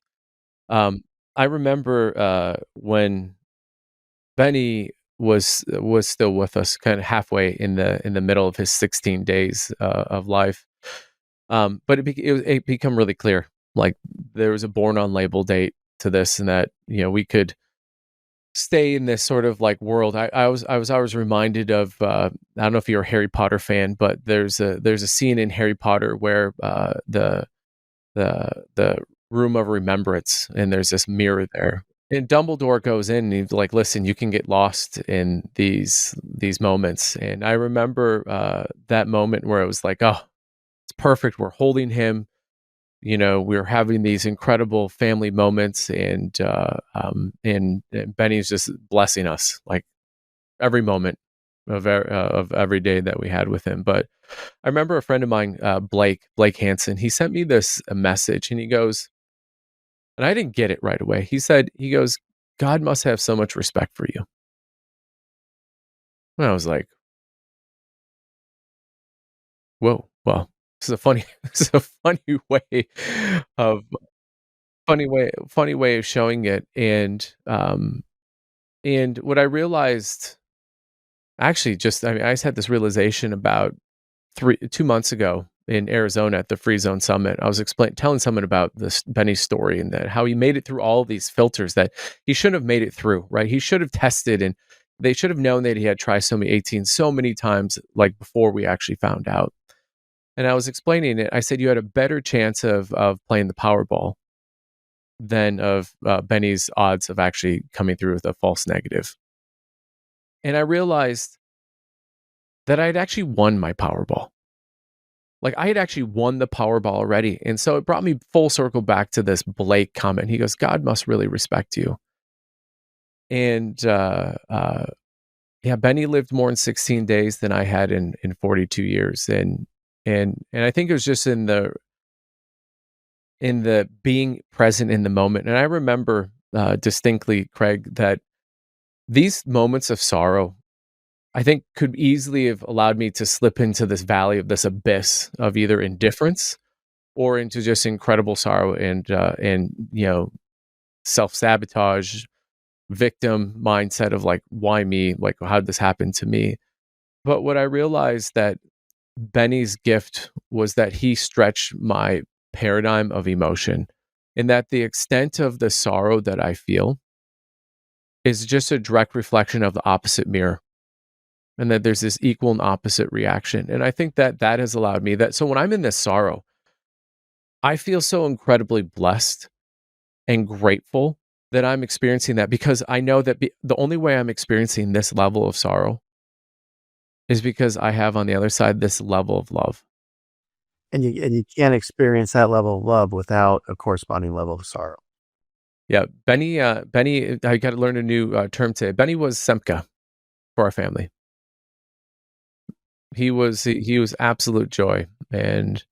Um, I remember when Benny was still with us, kind of halfway in the middle of his 16 days of life. But it become really clear, like there was a born on label date to this, and that we could stay in this sort of like world. I was reminded of I don't know if you're a Harry Potter fan, but there's a scene in Harry Potter where the room of remembrance, and there's this mirror there. And Dumbledore goes in and he's like, "Listen, you can get lost in these moments." And I remember that moment where it was like, "Oh, it's perfect. We're holding him. We're having these incredible family moments, and Benny's just blessing us like every moment of every day that we had with him." But I remember a friend of mine, Blake Hansen. He sent me this a message, and he goes, and I didn't get it right away. He goes, "God must have so much respect for you." And I was like, "Whoa, well, this is a funny, this is a way of funny way of showing it." And what I realized, actually, I mean, I just had this realization about 2 months ago in Arizona at the Free Zone Summit. I was telling someone about this Benny's story, and that how he made it through all these filters that he shouldn't have made it through, right? He should have tested, and they should have known that he had trisomy 18 so many times, like before we actually found out. And I was explaining it. I said you had a better chance of playing the Powerball than of Benny's odds of actually coming through with a false negative. And I realized that I had actually won my Powerball. Like, I had actually won the Powerball already. And so it brought me full circle back to this Blake comment. He goes, "God must really respect you." And yeah, Benny lived more in 16 days than I had in 42 years. And I think it was just in the being present in the moment. And I remember distinctly, Craig, that these moments of sorrow, I think, could easily have allowed me to slip into this valley of this abyss of either indifference or into just incredible sorrow and self-sabotage, victim mindset of like, why me? Like, how did this happen to me? But what I realized, that Benny's gift was that he stretched my paradigm of emotion, and that the extent of the sorrow that I feel is just a direct reflection of the opposite mirror, and that there's this equal and opposite reaction. And I think that that has allowed me that. So when I'm in this sorrow, I feel so incredibly blessed and grateful that I'm experiencing that, because I know that the only way I'm experiencing this level of sorrow is because I have on the other side this level of love. And you can't experience that level of love without a corresponding level of sorrow. Yeah, Benny, I got to learn a new term today. Benny was Semka for our family. He was absolute joy. And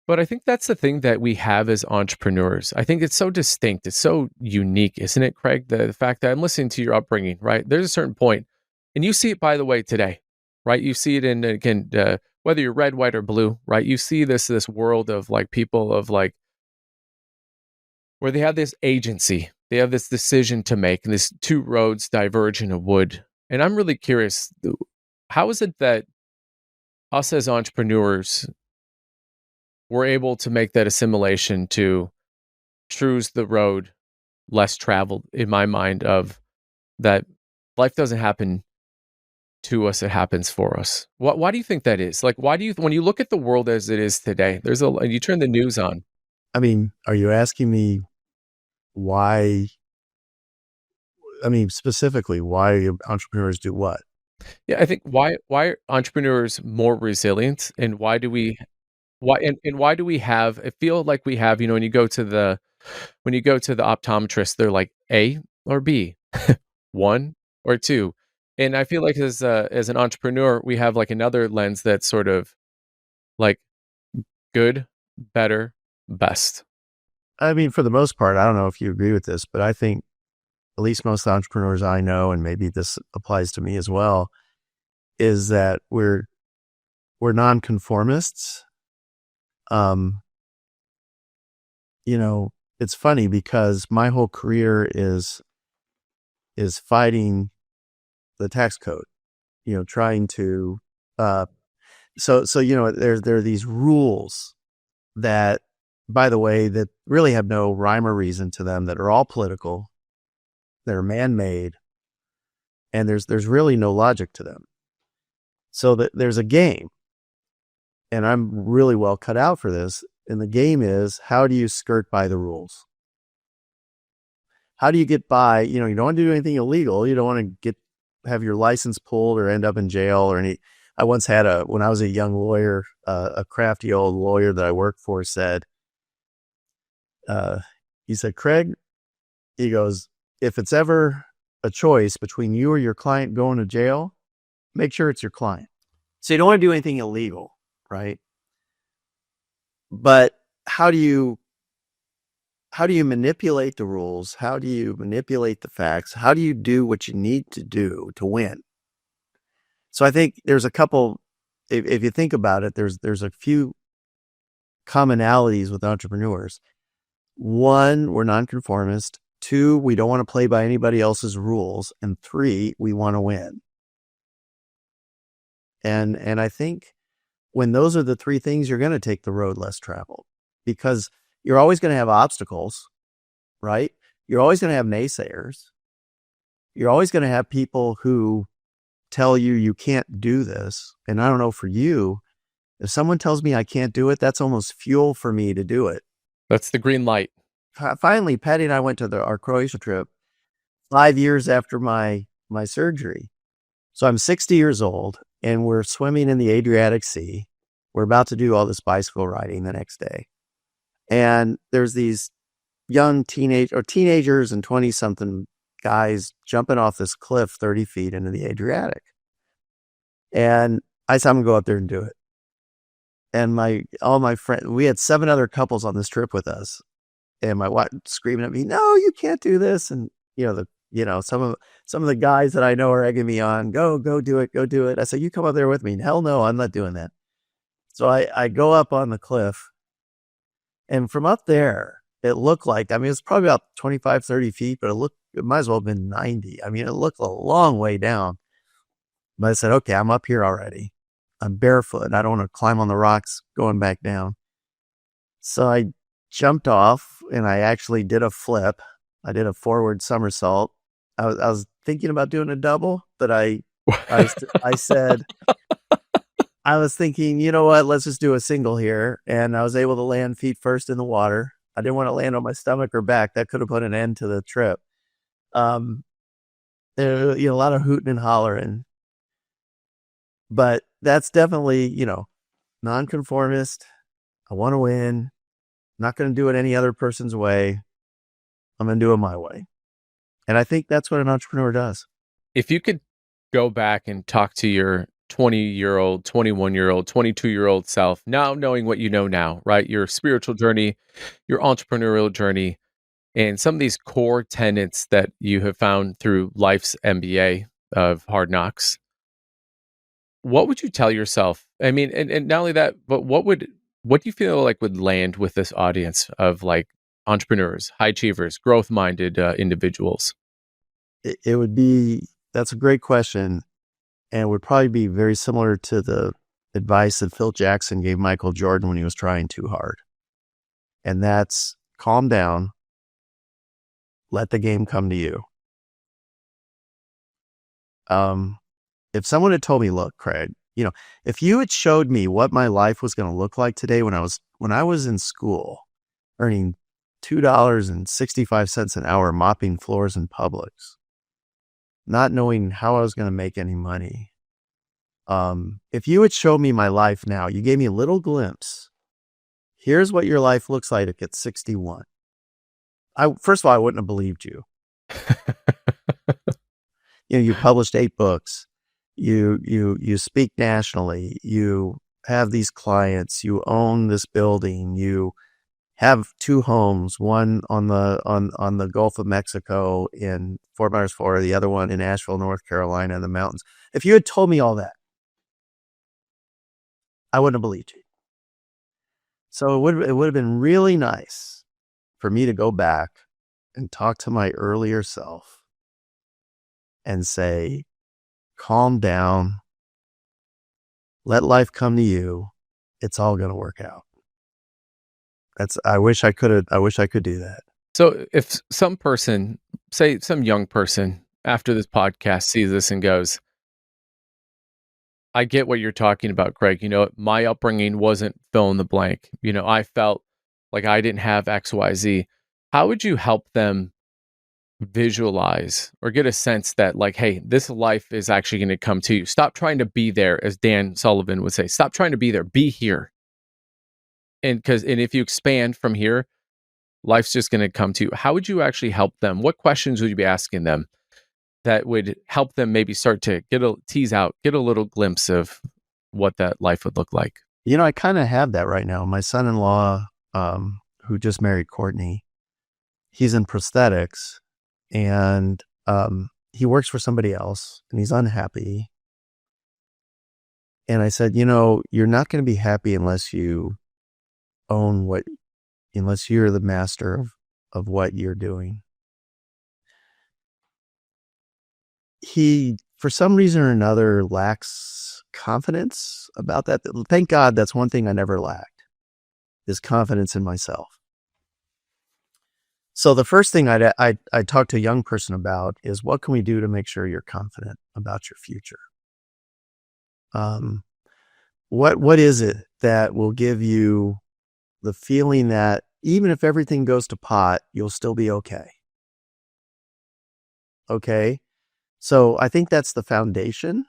but I think that's the thing that we have as entrepreneurs. I think it's so distinct. It's so unique, isn't it, Craig? The fact that I'm listening to your upbringing, right? There's a certain point, and you see it, by the way, today, right? You see it in, again, whether you're red, white, or blue, right? You see this world of like people of like where they have this agency, they have this decision to make, and these two roads diverge in a wood. And I'm really curious, how is it that us as entrepreneurs were able to make that assimilation to choose the road less traveled, in my mind, of that life doesn't happen to us, it happens for us. Why do you think that is? Like, why do you, when you look at the world as it is today, you turn the news on. I mean, are you asking me why? I mean, specifically, why entrepreneurs do what? Yeah, I think why are entrepreneurs more resilient, and why do we have, I feel like we have, when you go to the optometrist, they're like A or B, one or two. And I feel like as an entrepreneur, we have like another lens that's sort of like good, better, best. I mean, for the most part, I don't know if you agree with this, but I think at least most entrepreneurs I know, and maybe this applies to me as well, is that we're nonconformists. Um, it's funny because my whole career is fighting the tax code, trying to, so, there are these rules that, by the way, that really have no rhyme or reason to them, that are all political, that are man-made, and there's really no logic to them. So that there's a game, and I'm really well cut out for this. And the game is, how do you skirt by the rules? How do you get by? You don't want to do anything illegal. You don't want to have your license pulled or end up in jail or any. I once had when I was a young lawyer, a crafty old lawyer that I worked for said, he said, Craig, he goes, if it's ever a choice between you or your client going to jail, make sure it's your client. So you don't want to do anything illegal, right? But how do you manipulate the rules? How do you manipulate the facts? How do you do what you need to do to win? So I think there's a couple, if you think about it, there's a few commonalities with entrepreneurs. One, we're nonconformist. Two, we don't want to play by anybody else's rules. And three, we want to win. And I think when those are the three things, you're going to take the road less traveled, because you're always going to have obstacles, right? You're always going to have naysayers. You're always going to have people who tell you can't do this. And I don't know, for you, if someone tells me I can't do it, that's almost fuel for me to do it. That's the green light. Finally, Patty and I went to our Croatia trip 5 years after my surgery. So I'm 60 years old and we're swimming in the Adriatic Sea. We're about to do all this bicycle riding the next day. And there's these young teenagers and 20-something guys jumping off this cliff 30 feet into the Adriatic. And I said, I'm going to go up there and do it. And all my friends, we had 7 other couples on this trip with us. And my wife screaming at me, no, you can't do this. And, some of the guys that I know are egging me on, go do it, go do it. I said, you come up there with me. Hell no, I'm not doing that. So I go up on the cliff. And from up there, it looked like, it's probably about 25, 30 feet, but it might as well have been 90. It looked a long way down. But I said, okay, I'm up here already. I'm barefoot. I don't want to climb on the rocks going back down. So I jumped off and I actually did a flip. I did a forward somersault. I was thinking about doing a double, but I said, I was thinking, you know what, let's just do a single here. And I was able to land feet first in the water. I didn't want to land on my stomach or back. That could have put an end to the trip. There, a lot of hooting and hollering. But that's definitely, nonconformist. I want to win. Not going to do it any other person's way. I'm going to do it my way. And I think that's what an entrepreneur does. If you could go back and talk to your 20-year-old, 21-year-old, 22-year-old self, now knowing what you know now, right? Your spiritual journey, your entrepreneurial journey, and some of these core tenets that you have found through life's MBA of hard knocks, what would you tell yourself? And not only that, but what do you feel like would land with this audience of like entrepreneurs, high achievers, growth-minded individuals? It would be, that's a great question. And would probably be very similar to the advice that Phil Jackson gave Michael Jordan when he was trying too hard. And that's calm down, let the game come to you. If someone had told me, look, Craig, if you had showed me what my life was going to look like today when I was in school, earning $2.65 an hour mopping floors in Publix, not knowing how I was going to make any money. If you had showed me my life now, you gave me a little glimpse. Here's what your life looks like at 61. First of all, I wouldn't have believed you. You published 8 books. You speak nationally. You have these clients. You own this building. You have 2 homes, one on the Gulf of Mexico in Fort Myers, Florida, the other one in Asheville, North Carolina, in the mountains. If you had told me all that, I wouldn't have believed you. So it would have been really nice for me to go back and talk to my earlier self and say, calm down, let life come to you. It's all going to work out. I wish I could do that. So if some person, say some young person after this podcast sees this and goes, I get what you're talking about, Craig. My upbringing wasn't fill in the blank. I felt like I didn't have XYZ. How would you help them visualize or get a sense that, like, hey, this life is actually going to come to you? Stop trying to be there, as Dan Sullivan would say. Stop trying to be there. Be here. And if you expand from here, life's just going to come to you. How would you actually help them? What questions would you be asking them that would help them maybe start to get a little glimpse of what that life would look like? I kind of have that right now. My son-in-law, who just married Courtney, he's in prosthetics, and he works for somebody else, and he's unhappy. And I said, you're not going to be happy unless you unless you're the master of what you're doing. He, for some reason or another, lacks confidence about that. Thank God, that's one thing I never lacked, is confidence in myself. So the first thing I'd talk to a young person about is, what can we do to make sure you're confident about your future? What is it that will give you the feeling that even if everything goes to pot, you'll still be okay? Okay. So I think that's the foundation,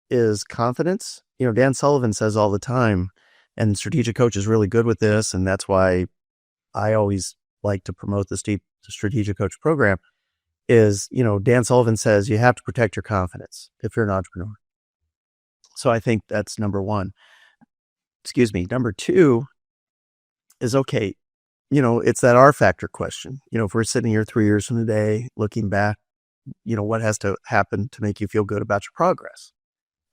is confidence. Dan Sullivan says all the time, and Strategic Coach is really good with this, and that's why I always like to promote the Strategic Coach program, is, Dan Sullivan says you have to protect your confidence if you're an entrepreneur. So I think that's number one. Excuse me. Number two is, okay, it's that R factor question. If we're sitting here 3 years from today, looking back, what has to happen to make you feel good about your progress?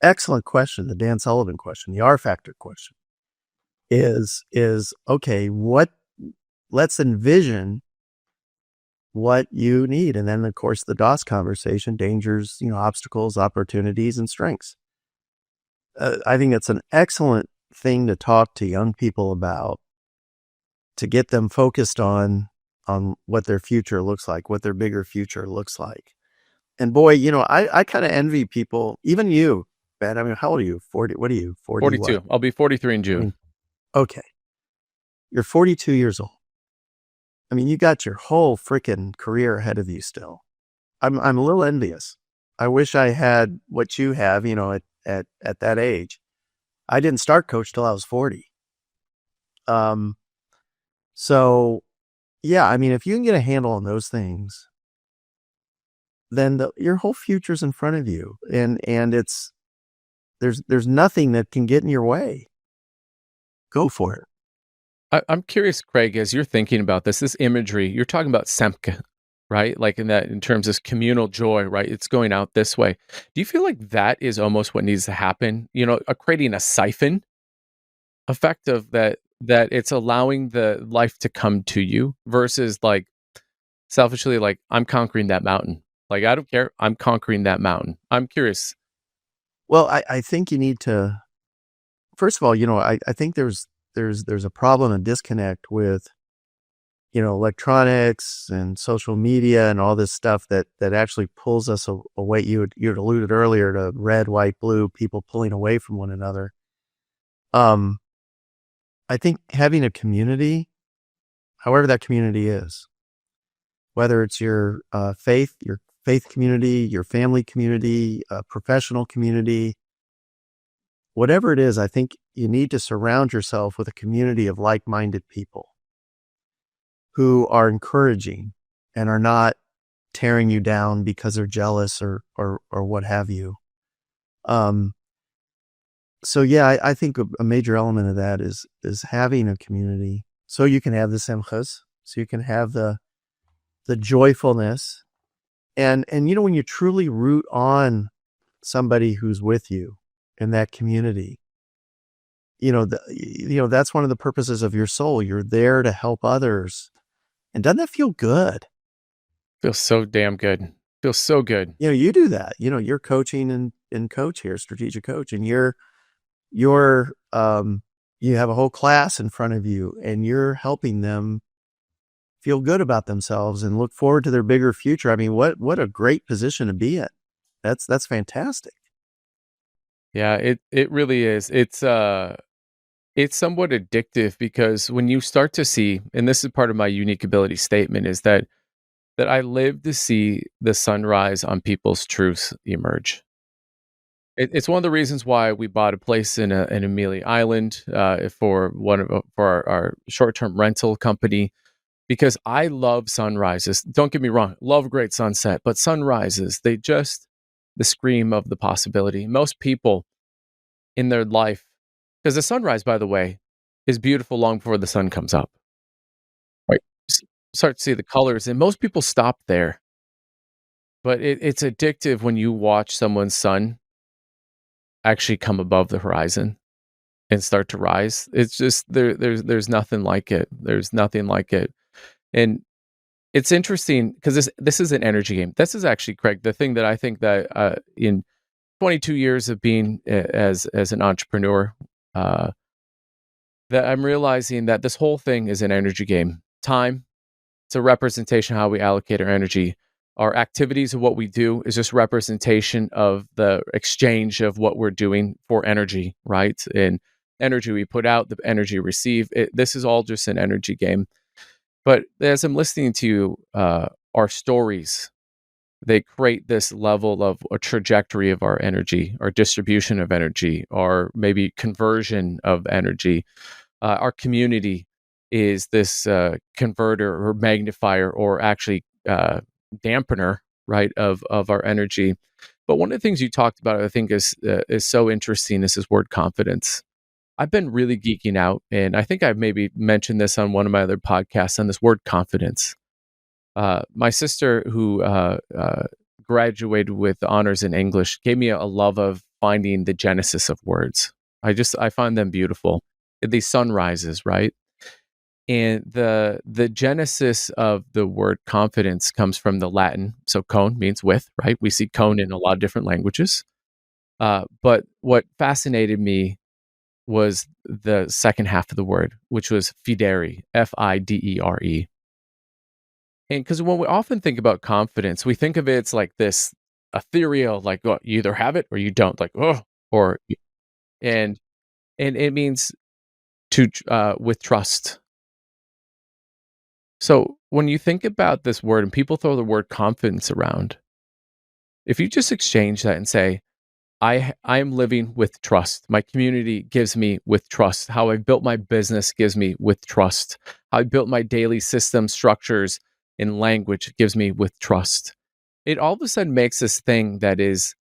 Excellent question. The Dan Sullivan question, the R factor question is okay, let's envision what you need. And then, of course, the DOS conversation, dangers, obstacles, opportunities, and strengths. I think that's an excellent thing to talk to young people about, to get them focused on what their future looks like, what their bigger future looks like. And boy, I kind of envy people, even you, Ben. I mean, how old are you? 40? What are you? 40? 42. What? I'll be 43 in June. Okay. You're 42 years old. I mean, you got your whole freaking career ahead of you still. I'm a little envious. I wish I had what you have, at that age. I didn't start coach till I was 40. So yeah, I mean, if you can get a handle on those things, then your whole future's in front of you, and there's nothing that can get in your way. Go for it. I'm curious, Craig, as you're thinking about this imagery, you're talking about Semke, right? Like in terms of communal joy, right? It's going out this way. Do you feel like that is almost what needs to happen? Creating a siphon effect of that it's allowing the life to come to you, versus like selfishly, like, I'm conquering that mountain. Like, I don't care. I'm conquering that mountain. I'm curious. Well, I think you need to, first of all, I think there's a problem and disconnect with, electronics and social media and all this stuff that actually pulls us away. You had alluded earlier to red, white, blue, people pulling away from one another. I think having a community, however that community is, whether it's your faith community, your family community, professional community, whatever it is, I think you need to surround yourself with a community of like-minded people who are encouraging and are not tearing you down because they're jealous or what have you. So yeah, I think a major element of that is having a community, so you can have the simchas, so you can have the joyfulness, and when you truly root on somebody who's with you in that community, that's one of the purposes of your soul. You're there to help others, and doesn't that feel good? Feels so damn good. Feels so good. You do that. You're coaching and coach here, strategic coach, and you're you have a whole class in front of you, and you're helping them feel good about themselves and look forward to their bigger future. I mean, what a great position to be in. That's fantastic. Yeah, it really is. It's somewhat addictive because when you start to see, and this is part of my unique ability statement, is that I live to see the sunrise on people's truths emerge. It's one of the reasons why we bought a place in Amelia Island for for our short term rental company, because I love sunrises. Don't get me wrong, love a great sunset, but sunrises, they just the scream of the possibility. Most people in their life, because the sunrise, by the way, is beautiful long before the sun comes up. Right. Start to see the colors, and most people stop there. But it's addictive when you watch someone's sun actually come above the horizon and start to rise. It's just there's nothing like it. There's nothing like it. And it's interesting because this is an energy game. This is actually, Craig, the thing that I think that in 22 years of being as an entrepreneur, uh, that I'm realizing that this whole thing is an energy game. Time, it's a representation of how we allocate our energy. Our activities of what we do is just representation of the exchange of what we're doing for energy, right? And energy we put out, the energy we receive. This is all just an energy game. But as I'm listening to our stories, they create this level of a trajectory of our energy, our distribution of energy, or maybe conversion of energy. Our community is this converter or magnifier, or actually dampener, right, of our energy. But one of the things you talked about, I think, is so interesting. Is this word confidence. I've been really geeking out, and I think I've maybe mentioned this on one of my other podcasts on this word confidence. My sister, who graduated with honors in English, gave me a love of finding the genesis of words. I find them beautiful. These sunrises, right? And the genesis of the word confidence comes from the Latin. So con means with, right? We see con in a lot of different languages. But what fascinated me was the second half of the word, which was fidere, Fidere. And because when we often think about confidence, we think of it, it's like this ethereal, like, oh, you either have it or you don't, like, oh, or and and it means to with trust. So when you think about this word and people throw the word confidence around, if you just exchange that and say, I am living with trust. My community gives me with trust. How I built my business gives me with trust. How I built my daily system structures in language gives me with trust. It all of a sudden makes this thing that is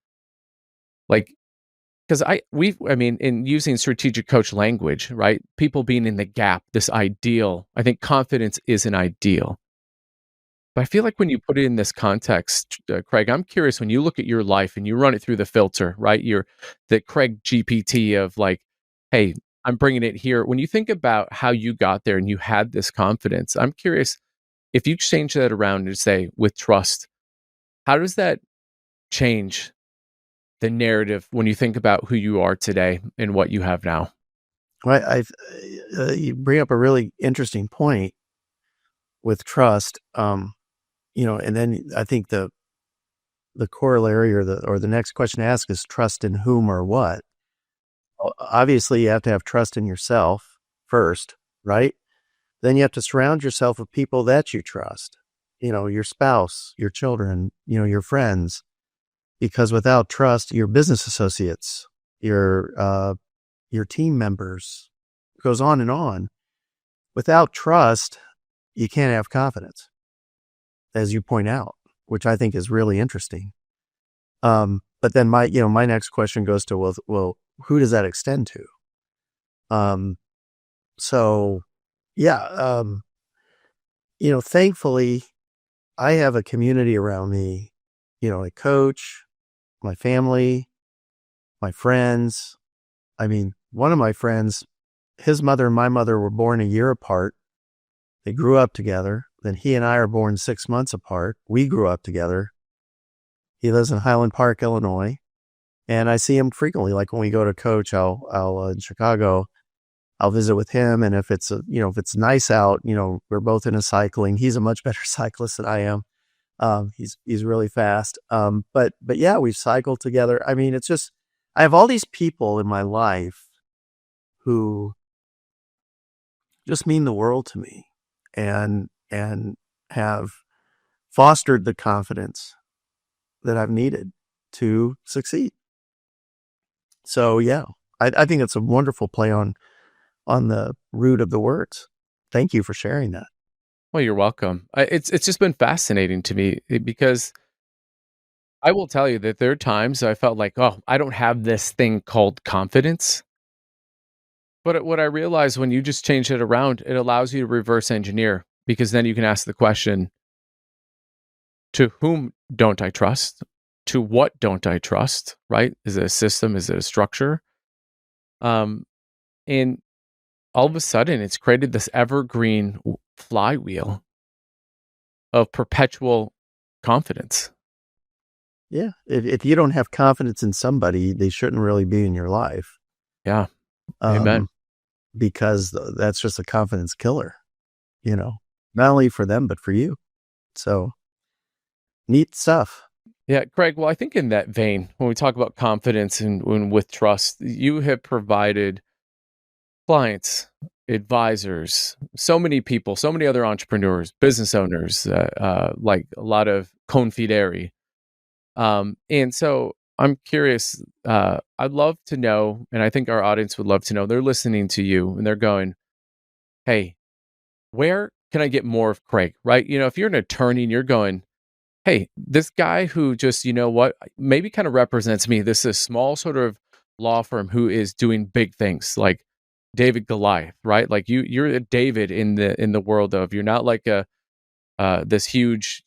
like, because I mean, in using strategic coach language, right? People being in the gap, this ideal. I think confidence is an ideal. But I feel like when you put it in this context, Craig, I'm curious, when you look at your life and you run it through the filter, right? You're the Craig GPT of like, hey, I'm bringing it here. When you think about how you got there and you had this confidence, I'm curious if you change that around and say with trust, how does that change the narrative when you think about who you are today and what you have now? Right. You bring up a really interesting point with trust. And then I think the corollary or the next question to ask is trust in whom or what. Obviously, you have to have trust in yourself first, right? Then you have to surround yourself with people that you trust. Your spouse, your children, your friends. Because without trust, your business associates, your team members, it goes on and on. Without trust, you can't have confidence, as you point out, which I think is really interesting. But then my next question goes to, well, who does that extend to? So yeah, thankfully I have a community around me, a coach, my family, my friends. I mean, one of my friends, his mother and my mother were born a year apart. They grew up together. Then he and I are born 6 months apart. We grew up together. He lives in Highland Park, Illinois, and I see him frequently. Like when we go to coach, I'll in Chicago, I'll visit with him. And if it's if it's nice out, we're both into cycling. He's a much better cyclist than I am. He's really fast. But yeah, we've cycled together. I mean, it's just, I have all these people in my life who just mean the world to me and have fostered the confidence that I've needed to succeed. So yeah, I think it's a wonderful play on the root of the words. Thank you for sharing that. Well, you're welcome. It's just been fascinating to me because I will tell you that there are times I felt like, oh, I don't have this thing called confidence. But what I realized when you just change it around, it allows you to reverse engineer because then you can ask the question, to whom don't I trust? To what don't I trust? Right? Is it a system? Is it a structure? And all of a sudden, it's created this evergreen flywheel of perpetual confidence. Yeah. If you don't have confidence in somebody, they shouldn't really be in your life. Yeah. Amen. Because that's just a confidence killer, not only for them, but for you. So neat stuff. Yeah, Craig. Well, I think in that vein, when we talk about confidence and when with trust, you have provided clients, advisors, so many people, so many other entrepreneurs, business owners, like a lot of confideri. And so I'm curious, I'd love to know, and I think our audience would love to know, they're listening to you and they're going, hey, where can I get more of Craig? Right? If you're an attorney and you're going, hey, this guy who just, maybe kind of represents me. This is a small sort of law firm who is doing big things like David Goliath, right? Like you're a David in the world of, you're not like this huge,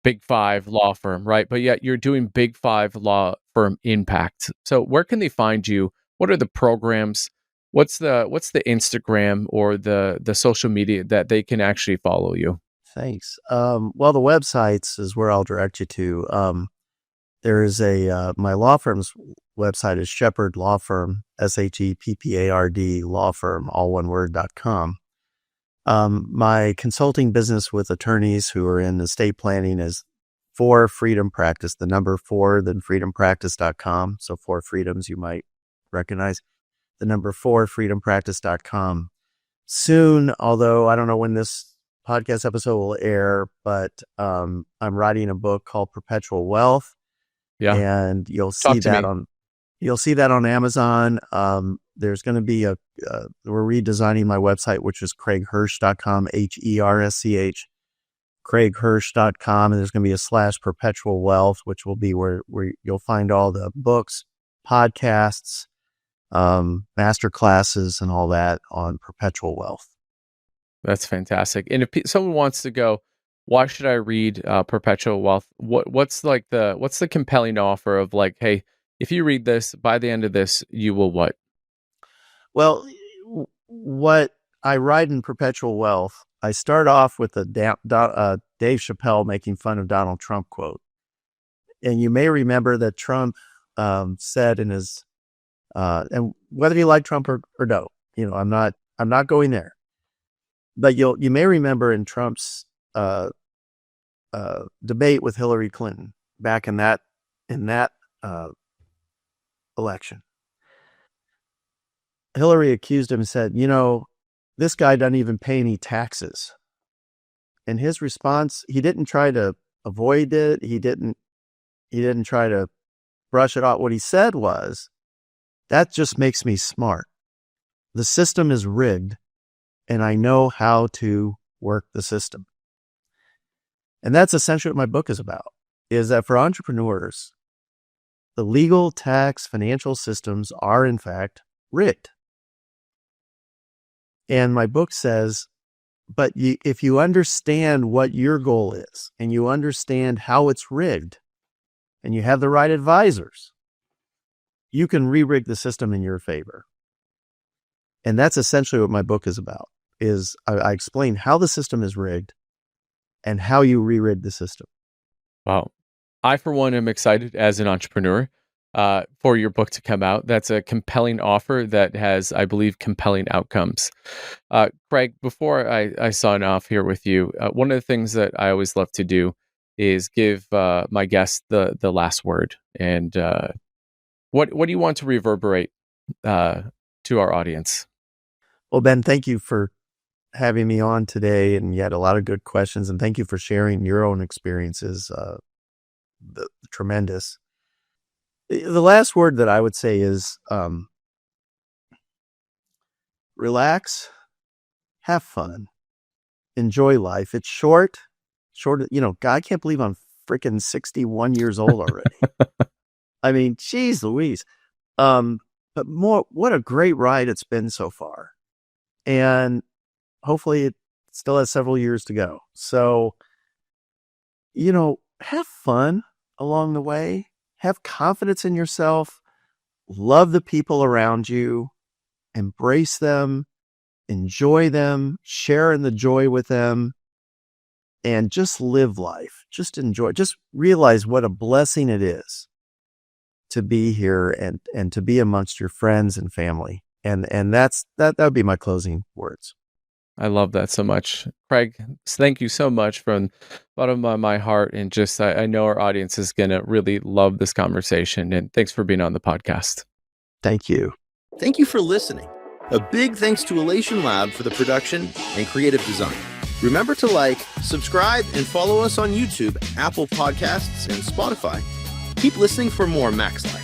big five law firm, right? But yet you're doing big five law firm impact. So where can they find you? What are the programs? What's the Instagram or the social media that they can actually follow you? Thanks. Well, the websites is where I'll direct you to. There is my law firm's website is Sheppard Law Firm, SHEPPARD law firm, all one word.com. My consulting business with attorneys who are in estate planning is 4 Freedom Practice, the number 4, then freedompractice.com. So 4 freedoms you might recognize. The number 4 freedompractice.com. Soon, although I don't know when this podcast episode will air, but I'm writing a book called Perpetual Wealth. Yeah. And you'll see that on Amazon. There's going to be we're redesigning my website, which is craighersch.com, HERSCH, craighersch.com. And there's going to be a / perpetual wealth, which will be where you'll find all the books, podcasts, master classes, and all that on perpetual wealth. That's fantastic. And if someone wants to go, why should I read Perpetual Wealth? What's the compelling offer of like, hey, if you read this, by the end of this, you will what? Well, what I write in Perpetual Wealth, I start off with a Dave Chappelle making fun of Donald Trump quote. And you may remember that Trump said in his, and whether you like Trump or no, I'm not going there. But you may remember in Trump's debate with Hillary Clinton back in that election, Hillary accused him and said, this guy doesn't even pay any taxes. And his response, he didn't try to avoid it. He didn't try to brush it off. What he said was, that just makes me smart. The system is rigged, and I know how to work the system. And that's essentially what my book is about, is that for entrepreneurs, the legal, tax, financial systems are in fact rigged. And my book says, but if you understand what your goal is and you understand how it's rigged and you have the right advisors, you can re-rig the system in your favor. And that's essentially what my book is about, is I explain how the system is rigged and how you re-rig the system. Wow. I, for one, am excited as an entrepreneur for your book to come out. That's a compelling offer that has, I believe, compelling outcomes. Craig, before I sign off here with you, one of the things that I always love to do is give my guests the last word. And what do you want to reverberate to our audience? Well, Ben, thank you for having me on today, and you had a lot of good questions, and thank you for sharing your own experiences. Tremendous. The last word that I would say is relax, have fun, enjoy life. It's short. God, I can't believe I'm freaking 61 years old already. I mean, geez Louise. But what a great ride it's been so far. And hopefully it still has several years to go. So, have fun along the way. Have confidence in yourself. Love the people around you. Embrace them. Enjoy them. Share in the joy with them. And just live life. Just enjoy. Just realize what a blessing it is to be here and to be amongst your friends and family. And that would be my closing words. I love that so much. Craig, thank you so much from the bottom of my heart. And just, I know our audience is going to really love this conversation. And thanks for being on the podcast. Thank you. Thank you for listening. A big thanks to Elation Lab for the production and creative design. Remember to like, subscribe, and follow us on YouTube, Apple Podcasts, and Spotify. Keep listening for more Max Life.